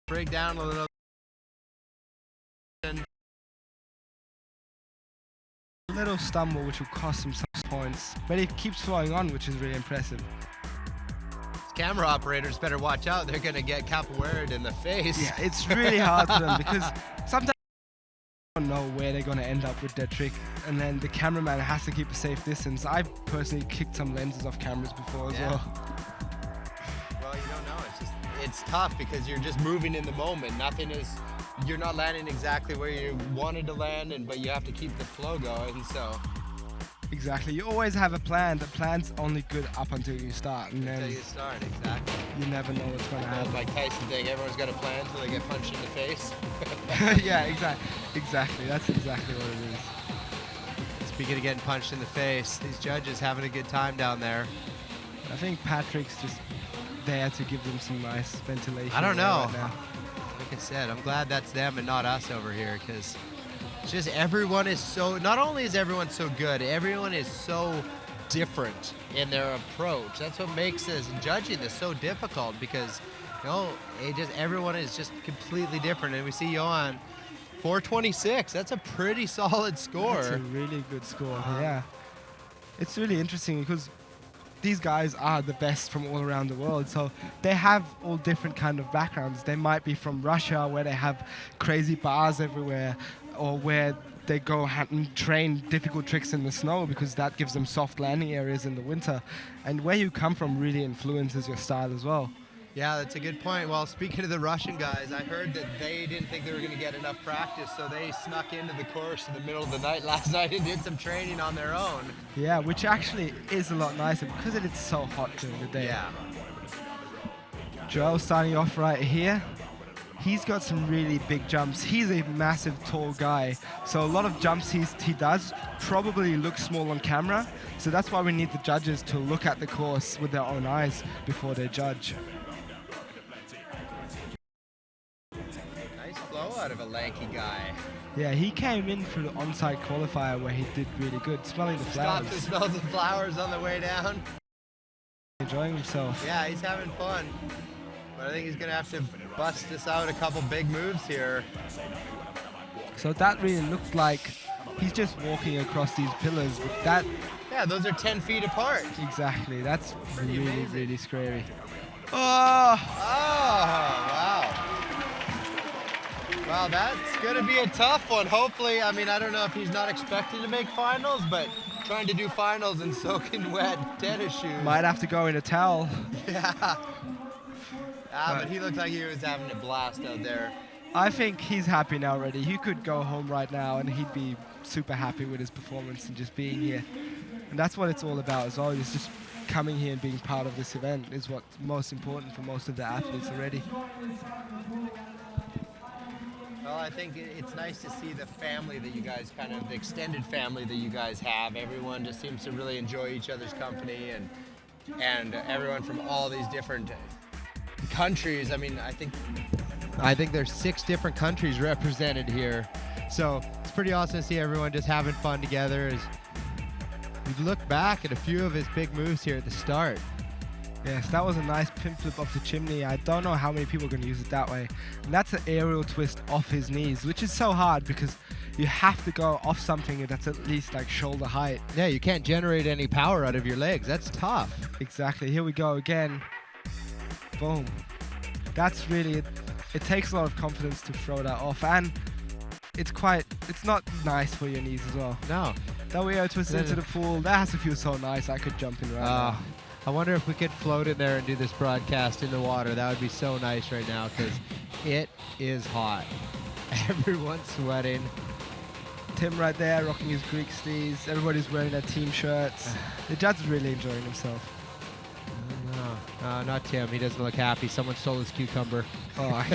Break down a little. A little stumble, which will cost him some points, but he keeps flowing on, which is really impressive. Camera operators better watch out. They're going to get capoeiraed in the face. Yeah, it's really hard for them because sometimes they don't know where they're going to end up with their trick, and then the cameraman has to keep a safe distance. I've personally kicked some lenses off cameras before as well. Well, you don't know. It's tough because you're just moving in the moment. You're not landing exactly where you wanted to land, but you have to keep the flow going. So. Exactly. You always have a plan. The plan's only good up until you start, and then Until you start, exactly. you never know what's going to happen. Like Tyson thing, everyone's got a plan until they get punched in the face. Yeah, exactly. That's exactly what it is. Speaking of getting punched in the face, these judges having a good time down there. I think Patrick's just there to give them some nice ventilation. I don't know. Right now. Like I said, I'm glad that's them and not us over here, because it's just everyone is so, not only is everyone so good, everyone is so different in their approach. That's what makes this judging this so difficult, because everyone is just completely different. And we see Johan 426. That's a pretty solid score. That's a really good score. Yeah, it's really interesting because these guys are the best from all around the world, so they have all different kind of backgrounds. They might be from Russia, where they have crazy bars everywhere, or where they go and train difficult tricks in the snow because that gives them soft landing areas in the winter. And where you come from really influences your style as well. Yeah, that's a good point. Well, speaking of the Russian guys, I heard that they didn't think they were going to get enough practice, so they snuck into the course in the middle of the night last night and did some training on their own. Yeah, which actually is a lot nicer because it is so hot during the day. Yeah. Joel starting off right here. He's got some really big jumps. He's a massive, tall guy, so a lot of jumps he does probably look small on camera, so that's why we need the judges to look at the course with their own eyes before they judge. Nice flow out of a lanky guy. Yeah, he came in for the onsite qualifier where he did really good, smelling the flowers. Stopped to smell the flowers on the way down. Enjoying himself. Yeah, he's having fun. But I think he's going to have to bust this out a couple big moves here. So that really looked like he's just walking across these pillars. But that, Yeah, those are 10 feet apart. exactly, that's Pretty really, amazing. really scary. Oh! Oh, wow. Wow, that's going to be a tough one. Hopefully, I mean, I don't know if he's not expecting to make finals, but trying to do finals in soaking wet tennis shoes. Might have to go in a towel. Yeah. But he looked like he was having a blast out there. I think he's happy now already. He could go home right now and he'd be super happy with his performance and just being here. And that's what it's all about as well. It's just coming here and being part of this event is what's most important for most of the athletes already. Well, I think it's nice to see the family that you guys the extended family that you guys have. Everyone just seems to really enjoy each other's company, and everyone from all these different countries. I mean, I think there's 6 different countries represented here. So it's pretty awesome to see everyone just having fun together. As we look back at a few of his big moves here at the start. Yes, that was a nice pin flip off the chimney. I don't know how many people are going to use it that way. And that's an aerial twist off his knees, which is so hard because you have to go off something that's at least like shoulder height. Yeah, you can't generate any power out of your legs. That's tough. Exactly. Here we go again. Boom. That's really it. It takes a lot of confidence to throw that off, and it's not nice for your knees as well. No. That way I twist into the pool. That has to feel so nice. I could jump in right now. I wonder if we could float in there and do this broadcast in the water. That would be so nice right now because it is hot. Everyone's sweating. Tim right there rocking his Greek steez. Everybody's wearing their team shirts. The judge is really enjoying himself. No, not Tim. He doesn't look happy. Someone stole his cucumber. Oh,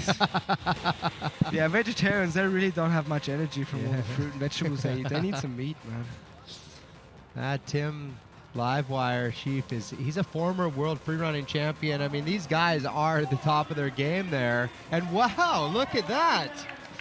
yeah, vegetarians, they really don't have much energy from all the fruit and vegetables they eat. They need some meat, man. Tim Livewire Sheaf he's a former world freerunning champion. I mean, these guys are at the top of their game there. And wow, look at that.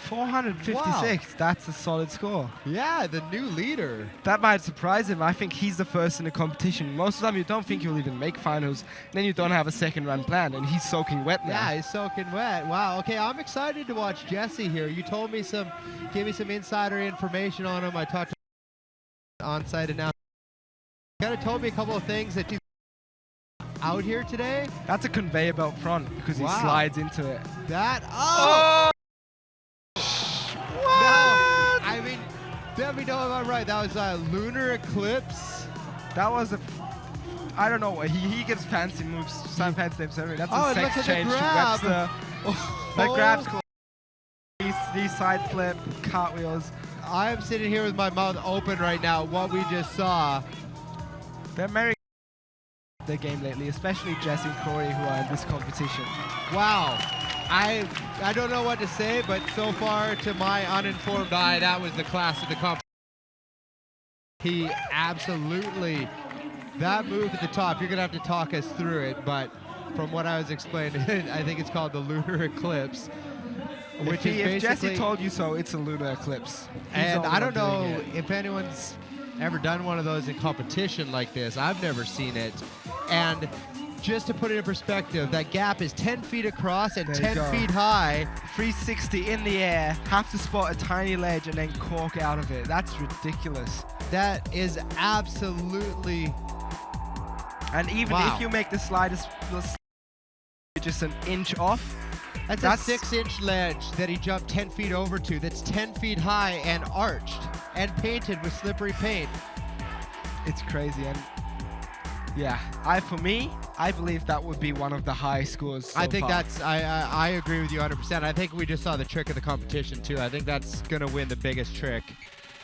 456. Wow. That's a solid score. Yeah, the new leader. That might surprise him. I think he's the first in the competition. Most of the time you don't think he'll even make finals. Then you don't have a second run planned, and he's soaking wet now. Yeah, he's soaking wet. Wow. Okay, I'm excited to watch Jesse here. You told me gave me some insider information on him. I talked to on-site announcement. Kind of told me a couple of things that you out here today. That's a conveyor belt front because he slides into it. Oh! No, I mean, let me know if I'm right. That was a lunar eclipse. That was I don't know. He gets fancy moves. Some fancy names. That's a sex change to Webster. That grab's cool. These side flip, cartwheels. I'm sitting here with my mouth open right now. What we just saw. They're very their game lately, especially Jesse and Corey, who are in this competition. Wow. I don't know what to say, but so far, to my uninformed eye, that was the class of the competition. He absolutely, that move at the top, you're going to have to talk us through it, but from what I was explaining, I think it's called the lunar eclipse. Which is if Jesse told you so, it's a lunar eclipse. And I don't know if anyone's ever done one of those in competition like this. I've never seen it. And just to put it in perspective, that gap is 10 feet across and 10 feet high. 360 in the air, have to spot a tiny ledge and then cork out of it. That's ridiculous. That is absolutely... And even if you make the slide just an inch off, that's a 6-inch ledge that he jumped 10 feet over to. That's 10 feet high and arched and painted with slippery paint. It's crazy. And yeah, for me, I believe that would be one of the high scores so I think far. I agree with you 100%. I think we just saw the trick of the competition too. I think that's going to win the biggest trick.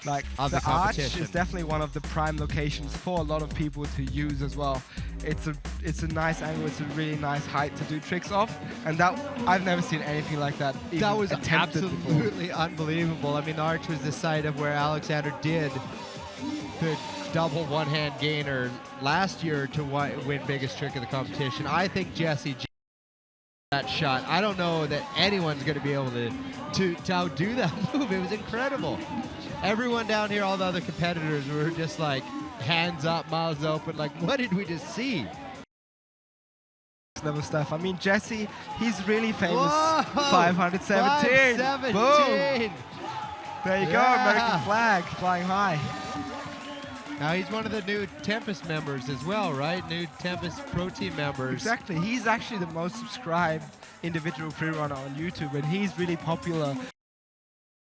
Like the arch is definitely one of the prime locations for a lot of people to use as well. It's a nice angle. It's a really nice height to do tricks off, and that I've never seen anything like that. That was absolutely unbelievable. I mean, the arch was the site of where Alexander did the double one-hand gainer last year to win biggest trick of the competition. I think Jesse that shot. I don't know that anyone's going to be able to outdo that move. It was incredible. Everyone down here, all the other competitors were just like hands up, mouths open, like what did we just see? Level stuff. I mean, Jesse, he's really famous. Whoa! 517. 517. Boom. There you go, American flag flying high. Now he's one of the new Tempest members as well, right? New Tempest Pro Team members. Exactly. He's actually the most subscribed individual freerunner on YouTube, and he's really popular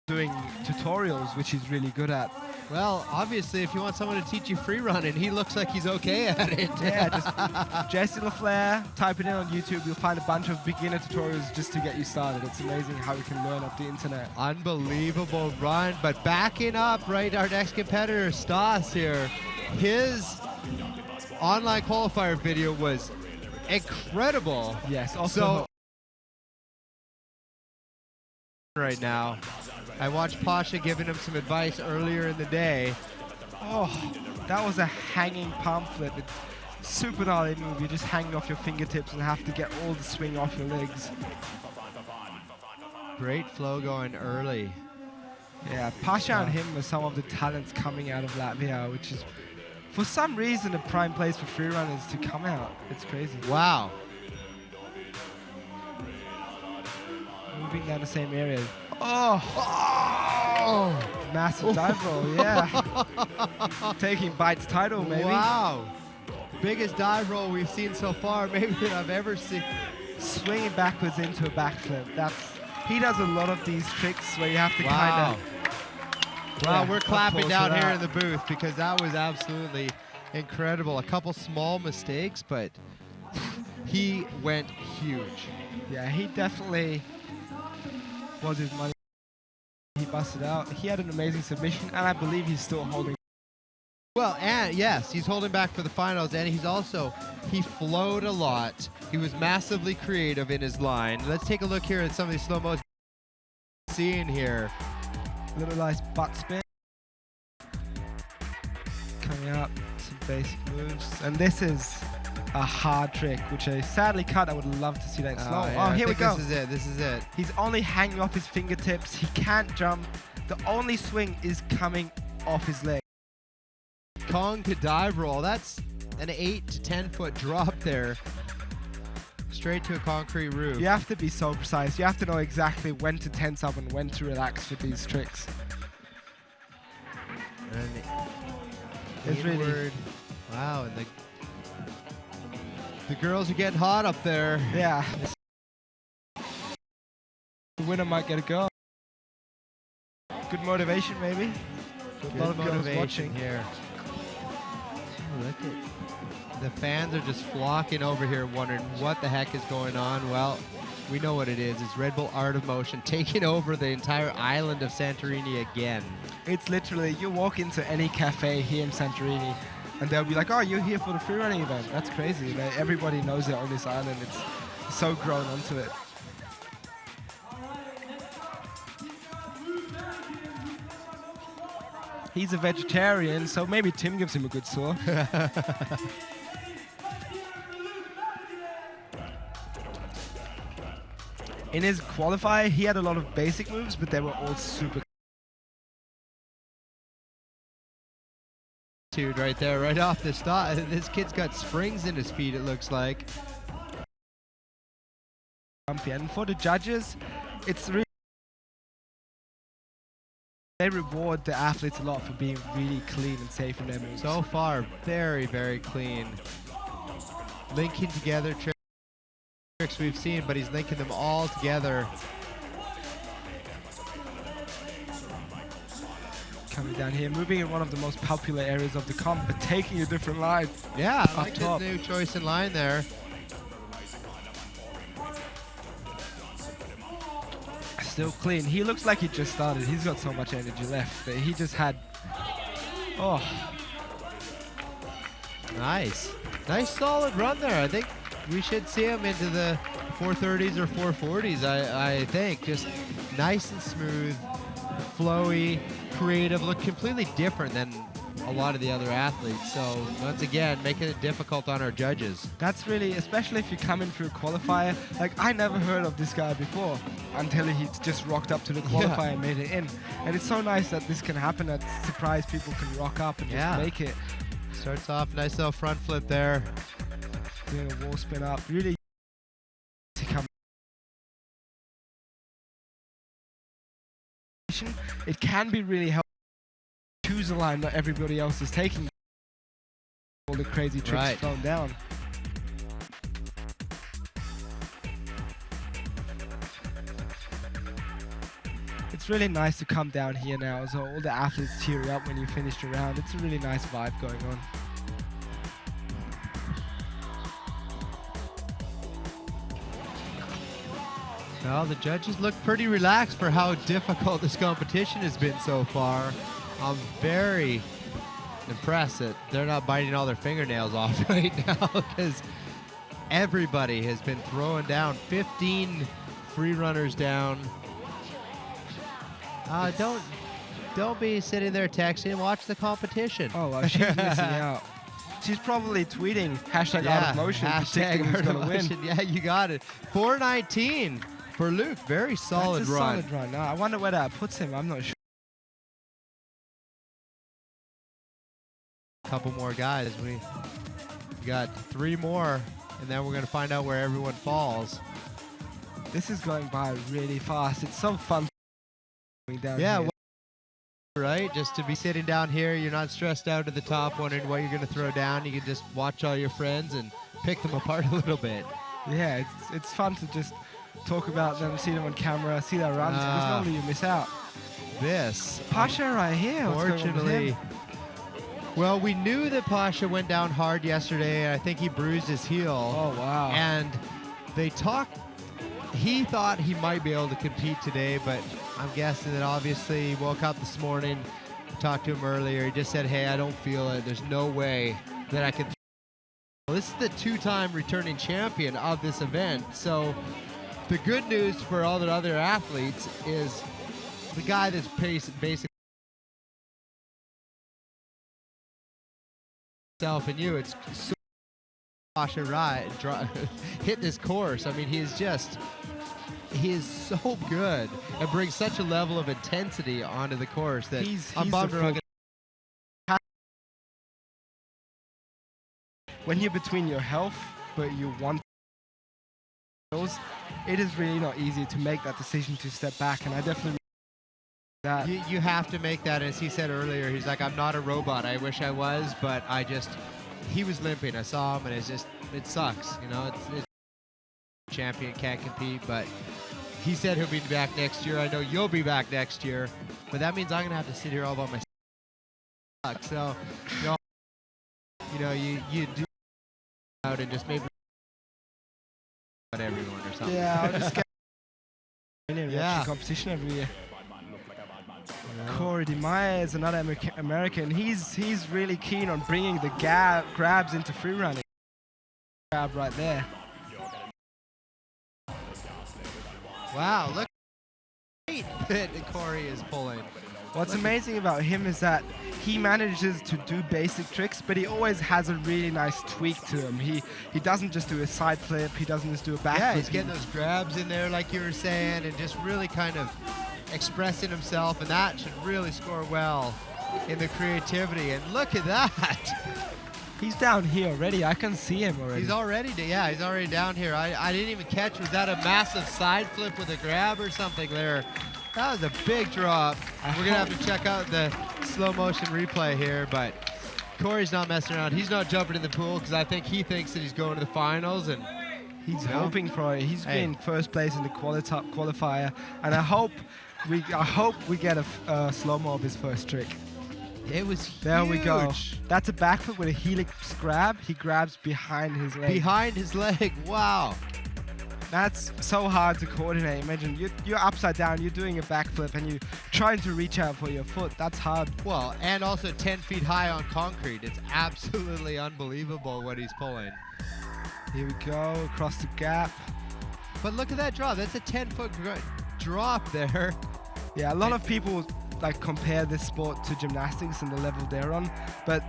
doing tutorials, which he's really good at. Well, obviously, if you want someone to teach you freerunning, he looks like he's okay at it. Yeah, just Jesse LaFleur, type it in on YouTube. You'll find a bunch of beginner tutorials just to get you started. It's amazing how you can learn off the internet. Unbelievable run, but backing up, right, our next competitor, Stas here, his online qualifier video was incredible. Yes, also so right now. I watched Pasha giving him some advice earlier in the day. Oh, that was a hanging palm flip. It's super gnarly move. You're just hanging off your fingertips and have to get all the swing off your legs. Great flow going early. Yeah, Pasha and him are some of the talents coming out of Latvia, which is, for some reason, a prime place for freerunners to come out. It's crazy. Wow. Moving down the same area. Oh! Massive dive roll, yeah. Taking Bite's title, maybe. Wow. Biggest dive roll we've seen so far, maybe that I've ever seen. Swinging backwards into a backflip. He does a lot of these tricks where you have to kind of. Wow, Yeah, we're clapping applause down for here that. in the booth because that was absolutely incredible. A couple small mistakes, but he went huge. Yeah, he definitely was his money. He busted out. He had an amazing submission, and I believe he's still holding. Well, and yes, he's holding back for the finals, and he flowed a lot. He was massively creative in his line. Let's take a look here at some of these slow-mo seeing here. Little nice butt spin. Coming up, some basic moves. And this is a hard trick, which I sadly cut. I would love to see that slow. Yeah, Oh, here we go. This is it. He's only hanging off his fingertips. He can't jump. The only swing is coming off his leg. Kong to dive roll. That's an 8 to 10 foot drop there. Straight to a concrete roof. You have to be so precise. You have to know exactly when to tense up and when to relax with these tricks. And It's really inward. Wow, and the girls are getting hot up there. yeah. The winner might get a go. Good motivation, maybe. A lot of girls motivation watching. here. Oh, look at the fans are just flocking over here wondering what the heck is going on. Well, we know what it is. It's Red Bull Art of Motion taking over the entire island of Santorini again. It's literally, you walk into any cafe here in Santorini and they'll be like, oh, you're here for the freerunning event. That's crazy. Everybody knows it on this island. It's so grown onto it. He's a vegetarian, so maybe Tim gives him a good sore. In his qualifier, he had a lot of basic moves, but they were all super. Dude, right there, right off the start. This kid's got springs in his feet, it looks like. And for the judges, it's really. They reward the athletes a lot for being really clean and safe in their moves. So far, very, very clean. Linking together tricks we've seen, but he's linking them all together. Coming down here, moving in one of the most popular areas of the comp, but taking a different line. Yeah, I Up like top. the new choice in line there. Still clean. He looks like he just started. He's got so much energy left that he just had. Oh, Nice. Nice solid run there. I think we should see him into the 430s or 440s, I think. Just nice and smooth, flowy, creative, look completely different than a lot of the other athletes. So once again, making it difficult on our judges. that's really, especially if you come in through a qualifier. Like, I never heard of this guy before until he just rocked up to the qualifier and made it in. And it's so nice that this can happen, that surprise people can rock up and Yeah. just make it. Starts off nice little front flip there. Doing a wall spin up. Really to come. It can be really helpful. Choose a line that everybody else is taking. All the crazy tricks Right. thrown down. It's really nice to come down here now, so all the athletes cheer you up when you finish your round. It's a really nice vibe going on. Well, the judges look pretty relaxed for how difficult this competition has been so far. I'm very impressed that they're not biting all their fingernails off right now because everybody has been throwing down 15 free runners down. Don't be sitting there texting. Watch the competition. Oh, well, she's missing out. She's probably tweeting hashtag out of motion, hashtag predicting who's Art of gonna win. Motion. Yeah, you got it. 419 for Luke. Very solid That's a run. solid run. Now, I wonder where that puts him. I'm not sure. Couple more guys. We got 3 more, and then we're gonna find out where everyone falls. This is going by really fast. It's so fun going down Yeah, here. right? Just to be sitting down here, you're not stressed out at the top wondering what you're going to throw down. You can just watch all your friends and pick them apart a little bit. Yeah, it's fun to just talk about them, see them on camera, see their runs, because normally you miss out. This. Pasha right here. Fortunately. Well, we knew that Pasha went down hard yesterday, and I think he bruised his heel. Oh, wow. And they talked, he thought he might be able to compete today, but I'm guessing that obviously he woke up this morning, talked to him earlier, he just said, hey, I don't feel it. There's no way that I can. Well, this is the two-time returning champion of this event, so the good news for all the other athletes is the guy that's basically self and you, it's so Pasha hit this course. I mean, he is so good and brings such a level of intensity onto the course that I'm bummed we're not gonna. When you're between your health, but you want those, it is really not easy to make that decision to step back, and I definitely that. You have to make that, as he said earlier, he's like, I'm not a robot. I wish I was, but he was limping. I saw him, and it sucks. You know, it's champion can't compete, but he said he'll be back next year. I know you'll be back next year, but that means I'm going to have to sit here all by myself. So, you do out and just maybe about everyone or something. Yeah, I'll just get watch the competition every year. Corey DeMaia is another American. He's really keen on bringing the grabs into free running. Grab right there. Wow, look that Corey is pulling. What's amazing about him is that he manages to do basic tricks, but he always has a really nice tweak to him. He doesn't just do a side flip, he doesn't just do a back flip. Yeah, he's getting those grabs in there like you were saying, and just really kind of expressing himself, and that should really score well in the creativity. And look at that. He's down here already. I can see him already. He's already down here. I didn't even catch. Was that a massive side flip with a grab or something there? That was a big drop. We're going to have to check out the slow motion replay here, but Corey's not messing around. He's not jumping in the pool because I think he thinks that he's going to the finals, and he's hoping for it. He's been first place in the qualifier, and I hope we get a slow-mo of his first trick. It was huge. There we go. That's a backflip with a helix grab. He grabs behind his leg. Behind his leg. Wow. That's so hard to coordinate. Imagine you're upside down, you're doing a backflip, and you're trying to reach out for your foot. That's hard. Well, and also 10 feet high on concrete. It's absolutely unbelievable what he's pulling. Here we go, across the gap. But look at that drop. That's a 10-foot drop there. Yeah, a lot of people compare this sport to gymnastics and the level they're on, but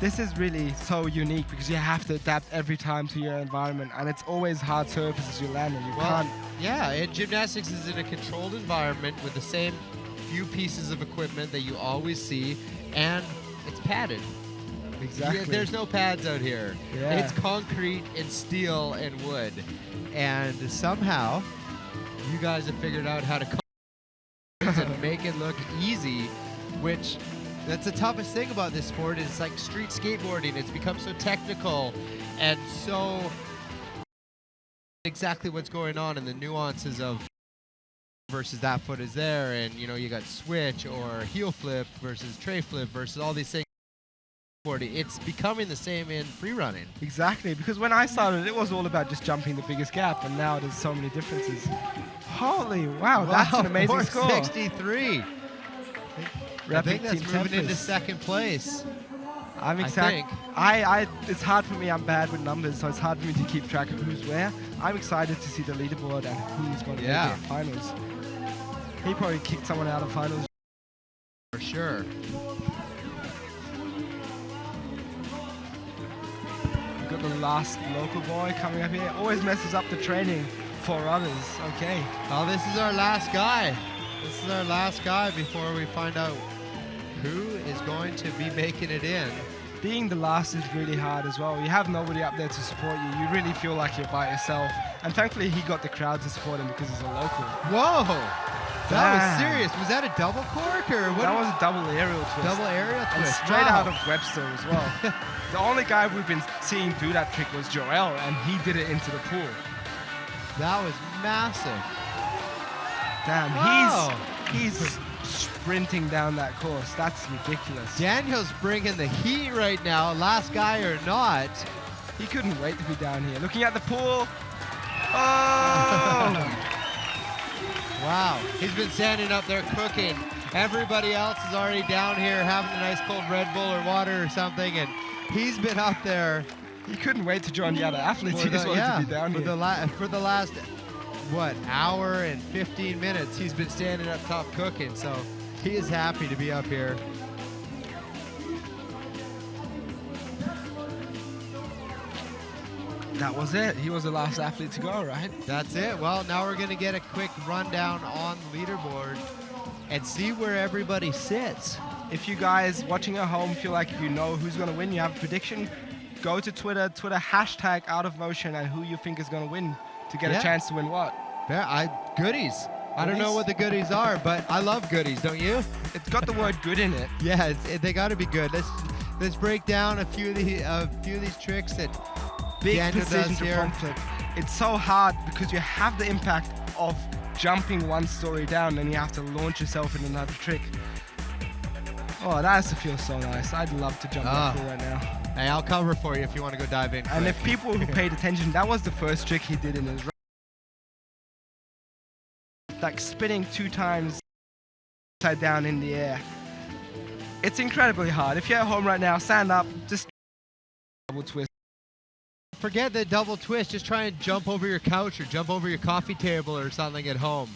this is really so unique because you have to adapt every time to your environment, and it's always hard surfaces you land on. You can't. Yeah, and gymnastics is in a controlled environment with the same few pieces of equipment that you always see, and it's padded. Exactly. Yeah, there's no pads out here. Yeah. It's concrete and steel and wood, and somehow you guys have figured out how to and make it look easy, which that's the toughest thing about this sport. Is like street skateboarding. It's become so technical and so exactly what's going on and the nuances of versus that foot is there, and you got switch or heel flip versus tray flip versus all these things. It's becoming the same in free running. Exactly, because when I started, it was all about just jumping the biggest gap, and now there's so many differences. Holy wow, that's an amazing score. 463. I think that's moving into second place. I'm excited. It's hard for me. I'm bad with numbers, so it's hard for me to keep track of who's where. I'm excited to see the leaderboard and who's going to make it in finals. He probably kicked someone out of finals. For sure. We've got the last local boy coming up here. Always messes up the training for others. Okay. Oh, this is our last guy. This is our last guy before we find out who is going to be making it in. Being the last is really hard as well. You have nobody up there to support you. You really feel like you're by yourself. And thankfully he got the crowd to support him because he's a local. Whoa! That was serious. Was that a double cork or what? That was a double aerial twist. Double aerial And twist. straight Wow. out of Webster as well. The only guy we've been seeing do that trick was Joel, and he did it into the pool. That was massive. Damn, Wow. he's sprinting down that course. That's ridiculous. Daniel's bringing the heat right now, last guy or not. He couldn't wait to be down here. Looking at the pool. Oh! Wow, he's been standing up there cooking. Everybody else is already down here having a nice cold Red Bull or water or something, and he's been up there. He couldn't wait to join the other athletes. He just wanted to be down here. For the last, what, hour and 15 minutes, he's been standing up top cooking, so he is happy to be up here. That was it. He was the last athlete to go, right? That's it. Well, now we're going to get a quick rundown on the leaderboard and see where everybody sits. If you guys watching at home feel like you know who's going to win, you have a prediction, go to Twitter hashtag out of motion and who you think is going to win to get a chance to win what? Goodies. I don't know what the goodies are, but I love goodies, don't you? It's got the word good in it. Yeah, they got to be good. Let's break down a few of these tricks that Big Daniel precision does to here. front flip. It's so hard because you have the impact of jumping one story down, and you have to launch yourself in another trick. Oh, that has to feel so nice. I'd love to jump that pool right now. Hey, I'll cover for you if you want to go dive in. And quick. if people who paid attention, that was the first trick he did in his run. Like spinning 2 times upside down in the air. It's incredibly hard. If you're at home right now, stand up, just double twist. Forget the double twist. Just try and jump over your couch or jump over your coffee table or something at home.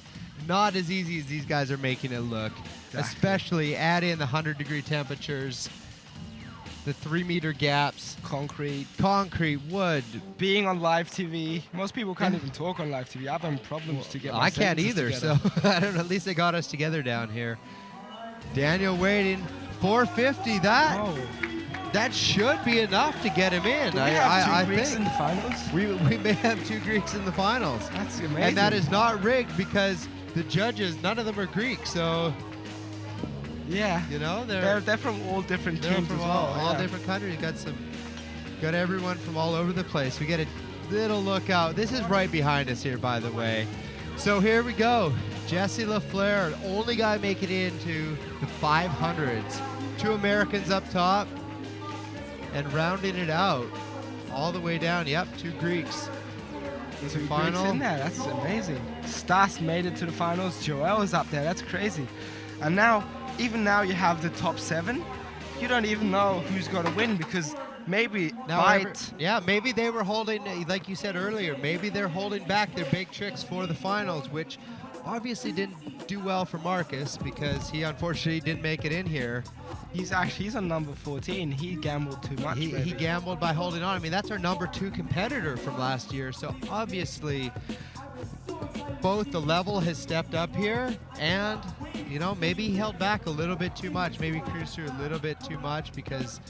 Not as easy as these guys are making it look. Exactly. Especially add in the 100-degree temperatures, the 3-meter gaps, Concrete. wood. Being on live TV. Most people can't even talk on live TV. I've had problems to get my I can't sentences either, together. so I don't know. At least they got us together down here. Daniel waiting. 450. That should be enough to get him in. Do we have two I Greeks think in the finals? we may have 2 Greeks in the finals. That's amazing. And that is not rigged because the judges, none of them are Greek. So, yeah, you know, they're from all different they're teams from as well. all yeah. different countries. Got everyone from all over the place. We get a little look out. This is right behind us here, by the way. So here we go. Jesse LaFleur, only guy making it into the 500s. 2 Americans up top. And rounding it out all the way down. Yep, 2 Greeks. There's The Greeks final. in there. That's amazing. Stas made it to the finals. Joel is up there. That's crazy. And now, even now, you have the top 7. You don't even know who's going to win because maybe maybe they were holding, like you said earlier, maybe they're holding back their big tricks for the finals, which obviously didn't do well for Marcus because he unfortunately didn't make it in here. he's on number 14. He gambled too much. He gambled by holding on. I mean, that's our number 2 competitor from last year. So obviously, both the level has stepped up here, and you know, maybe he held back a little bit too much. Maybe cruised through a little bit too much because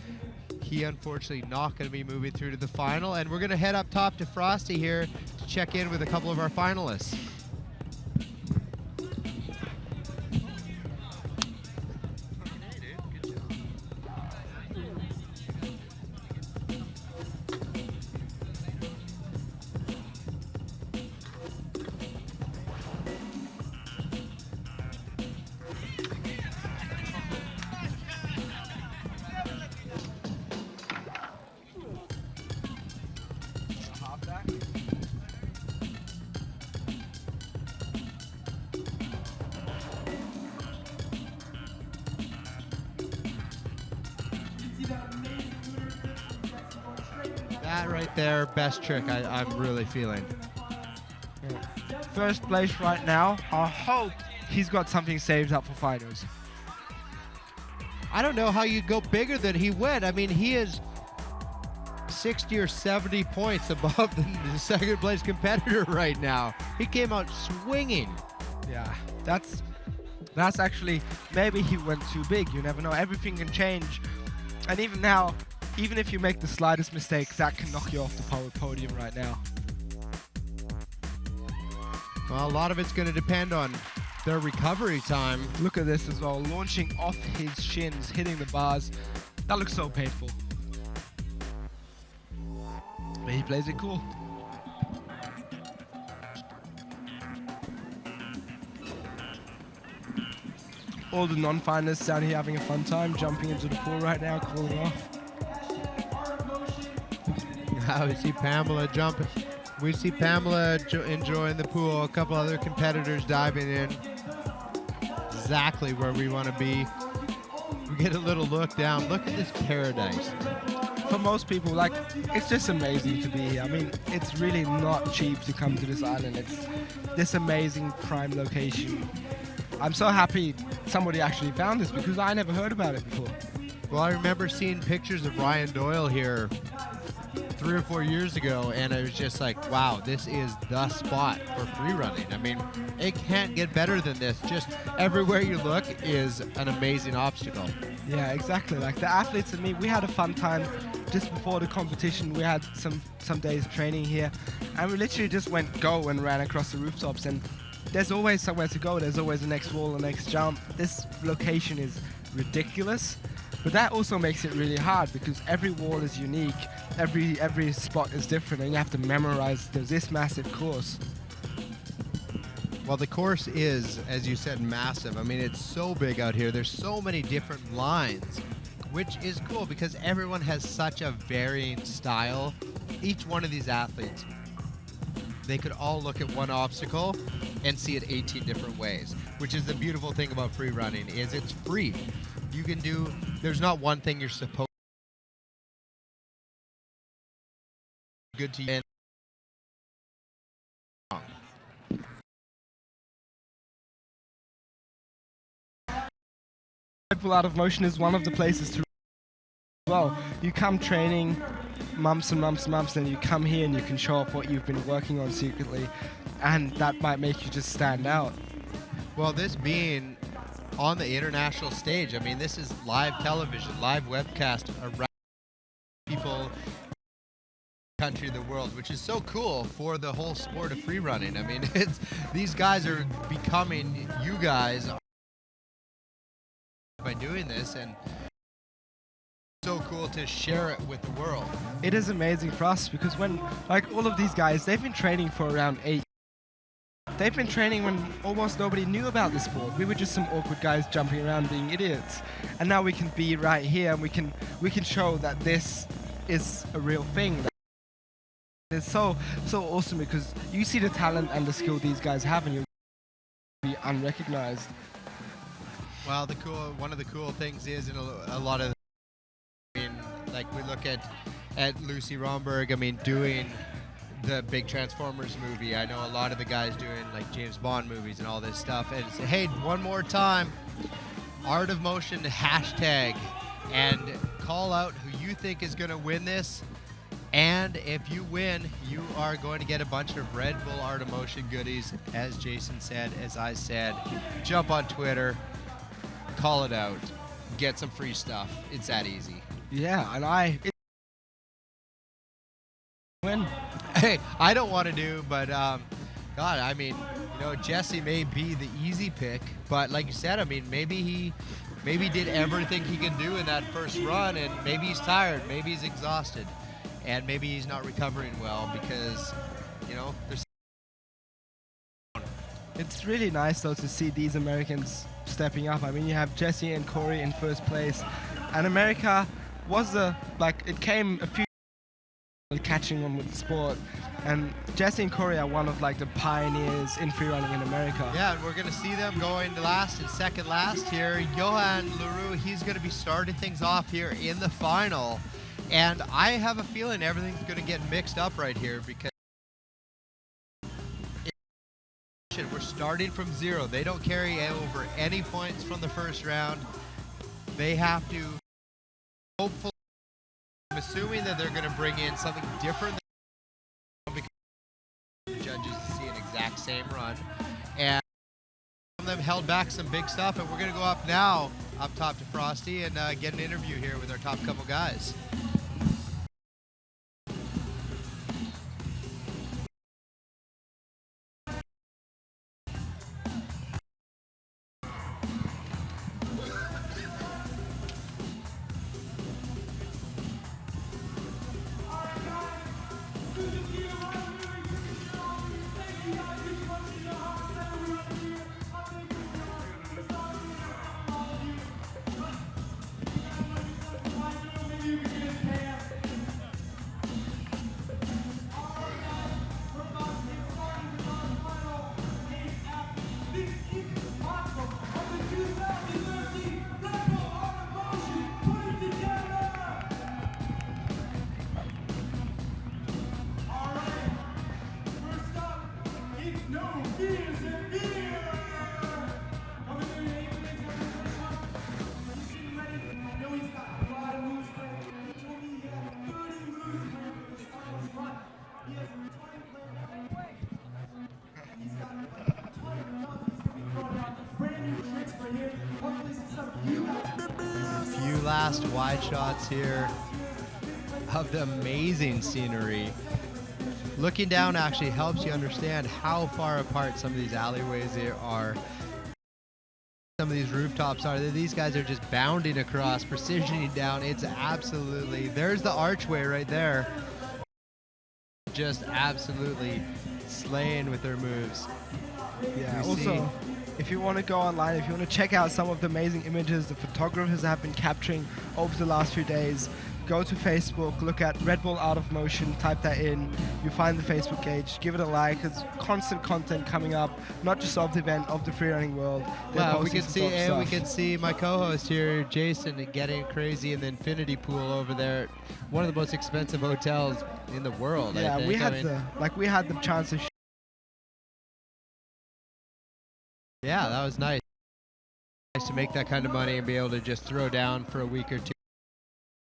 he unfortunately not going to be moving through to the final. And we're going to head up top to Frosty here to check in with a couple of our finalists. That right there, best trick I'm really feeling. First place right now. I hope he's got something saved up for finals. I don't know how you go bigger than he went. I mean, he is 60 or 70 points above the second place competitor right now. He came out swinging. Yeah, that's actually, maybe he went too big. You never know. Everything can change. And even now, even if you make the slightest mistake, that can knock you off the podium right now. Well, a lot of it's going to depend on their recovery time. Look at this as well, launching off his shins, hitting the bars. That looks so painful. But he plays it cool. All the non-finalists down here having a fun time, jumping into the pool right now, cooling off. Now we see Pamela jumping. We see Pamela enjoying the pool. A couple other competitors diving in. Exactly where we want to be. We get a little look down. Look at this paradise. For most people, like, it's just amazing to be here. I mean, it's really not cheap to come to this island. It's this amazing prime location. I'm so happy somebody actually found this because I never heard about it before. Well, I remember seeing pictures of Ryan Doyle here 3 or 4 years ago, and I was just like, wow, this is the spot for free running. I mean, it can't get better than this. Just everywhere you look is an amazing obstacle. Yeah, exactly. Like the athletes and me, we had a fun time just before the competition. We had some days training here, and we literally just went go and ran across the rooftops. And there's always somewhere to go. There's always the next wall, the next jump. This location is ridiculous, but that also makes it really hard because every wall is unique. Every spot is different, and you have to memorize this massive course. Well, the course is, as you said, massive. I mean, it's so big out here. There's so many different lines, which is cool because everyone has such a varying style. Each one of these athletes, they could all look at one obstacle and see it 18 different ways, which is the beautiful thing about free running is it's free. You can do, there's not one thing you're supposed to good to you. Red Bull Out of Motion is one of the places to well. You come training months and months and months, and you come here and you can show off what you've been working on secretly, and that might make you just stand out. Well, this being on the international stage, I mean, this is live television, live webcast around people country of the world, which is so cool for the whole sport of free running. I mean, it's these guys are becoming you guys by doing this, and so cool to share it with the world. It is amazing for us because when, like, all of these guys, they've been training for around 8 years. They've been training when almost nobody knew about this sport. We were just some awkward guys jumping around being idiots, and now we can be right here and we can show that this is a real thing. It's so awesome because you see the talent and the skill these guys have, and you'll be unrecognized. Well, one of the cool things is in a lot of, I mean, like we look at Lucy Romberg, I mean, doing the big Transformers movie. I know a lot of the guys doing like James Bond movies and all this stuff. And it's, hey, one more time, Art of Motion hashtag, and call out who you think is going to win this. And if you win, you are going to get a bunch of Red Bull Art of Motion goodies, as Jason said, as I said. Jump on Twitter, call it out, get some free stuff. It's that easy. Yeah, and win. Hey, I don't want to do, but God, I mean, you know, Jesse may be the easy pick, but like you said, I mean, maybe he did everything he can do in that first run, and maybe he's tired, maybe he's exhausted, and maybe he's not recovering well because, you know, there's. It's really nice though to see these Americans stepping up. I mean, you have Jesse and Corey in first place, and America was it came a few catching on with the sport, and Jesse and Corey are one of like the pioneers in free running in America. Yeah, and we're going to see them going to last and second last here. Johan Leroux, he's going to be starting things off here in the final, and I have a feeling everything's going to get mixed up right here because we're starting from zero. They don't carry over any points from the first round. They have to, hopefully, I'm assuming that they're going to bring in something different because the judges see an exact same run. And some of them held back some big stuff, and we're going to go up now, up top to Frosty, and get an interview here with our top couple guys. fast wide shots here of the amazing scenery. Looking down actually helps you understand how far apart some of these alleyways are. Some of these rooftops are. These guys are just bounding across, precisioning down. It's absolutely, there's the archway right there. Just absolutely slaying with their moves. Yeah, We also, if you want to go online, if you want to check out some of the amazing images the photographers have been capturing over the last few days, go to Facebook, look at Red Bull Out of Motion, type that in, you find the Facebook page, give it a like. There's constant content coming up, not just of the event, of the freerunning world. Well, we can see my co-host here, Jason, getting crazy in the infinity pool over there. One of the most expensive hotels in the world. Yeah, I think. we had the chance to. Yeah, that was nice. Nice to make that kind of money and be able to just throw down for a week or two.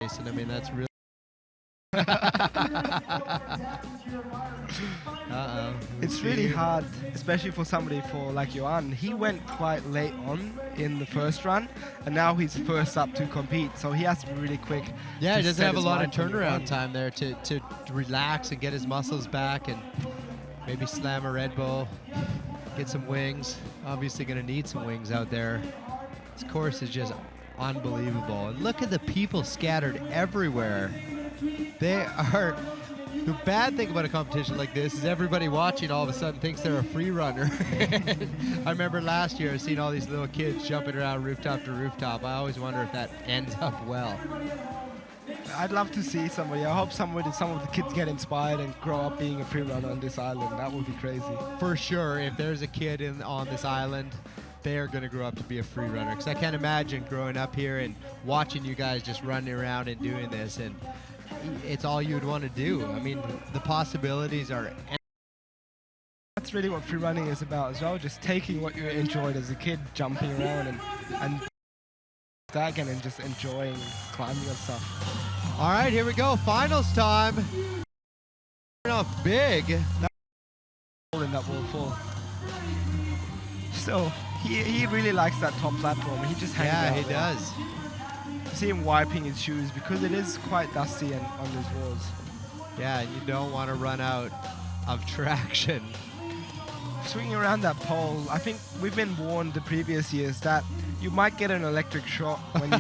Jason, I mean, that's really. Uh-oh. It's really hard, especially for somebody like Johan. He went quite late on in the first run, and now he's first up to compete, so he has to be really quick. Yeah, he to doesn't set have a his lot of mind on the run. turnaround time there to relax and get his muscles back and maybe slam a Red Bull, get some wings. Obviously going to need some wings out there. This course is just unbelievable. And look at the people scattered everywhere. They are. The bad thing about a competition like this is everybody watching all of a sudden thinks they're a free runner. I remember last year seeing all these little kids jumping around rooftop to rooftop. I always wonder if that ends up well. I'd love to see somebody. I hope some of the kids get inspired and grow up being a free runner on this island. That would be crazy. For sure, if there's a kid on this island, they are going to grow up to be a free runner. Because I can't imagine growing up here and watching you guys just running around and doing this, and it's all you'd want to do. I mean, the possibilities are. That's really what free running is about as well. Just taking what you enjoyed as a kid, jumping around and again and just enjoying climbing and stuff. All right, here we go. Finals time. Off big. In that waterfall. Still, he really likes that top platform. He just hangs out. Yeah, he there. does. See him wiping his shoes because it is quite dusty on these walls. Yeah, and you don't want to run out of traction. Swinging around that pole, I think we've been warned the previous years that you might get an electric shock when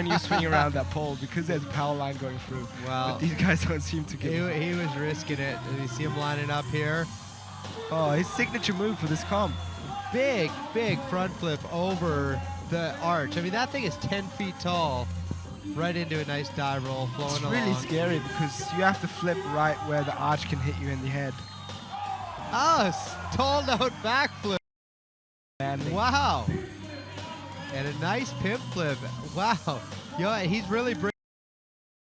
you swing around that pole because there's a power line going through. Well, but these guys don't seem to get it. He was risking it. You see him lining up here. Oh, his signature move for this comp. Big front flip over the arch. I mean, that thing is 10 feet tall. Right into a nice dive roll, flowing along. It's really scary because you have to flip right where the arch can hit you in the head. Oh, stalled out backflip. Landing. Wow. And a nice pimp flip. Wow. He's really bringing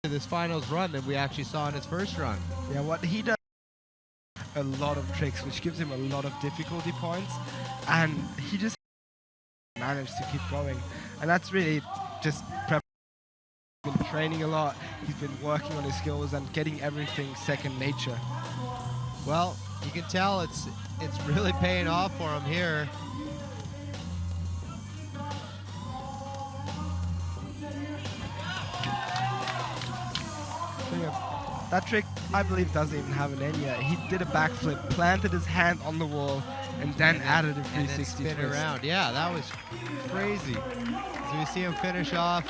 to this finals run that we actually saw in his first run. Yeah, what he does a lot of tricks, which gives him a lot of difficulty points, and he just managed to keep going. And that's really just prep. He's been training a lot. He's been working on his skills and getting everything second nature. Well, you can tell it's really paying off for him here. That trick, I believe, doesn't even have an end yet. He did a backflip, planted his hand on the wall, and then added a 360 spin twist. around. Yeah, that was crazy. So we see him finish off.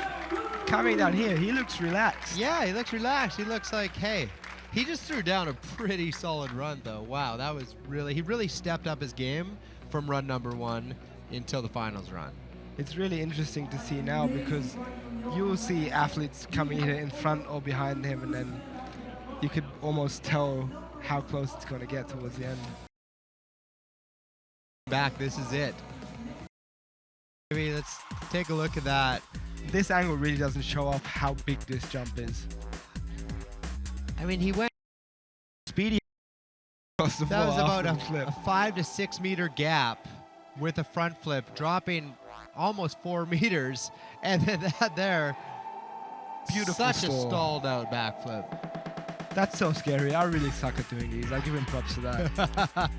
Coming down here, he looks relaxed. Yeah, he looks relaxed. He looks like, hey, he just threw down a pretty solid run, though. Wow, that was he really stepped up his game from run number 1 until the finals run. It's really interesting to see now because you'll see athletes coming here in front or behind him, and then you could almost tell how close it's going to get towards the end. Back, this is it. Maybe let's take a look at that. This angle really doesn't show off how big this jump is. I mean, he went speedy across the that floor. was about a 5 to 6 meter gap with a front flip, dropping almost 4 meters, and then that there, beautiful such stall. a stalled out backflip. That's so scary. I really suck at doing these. I give him props to that.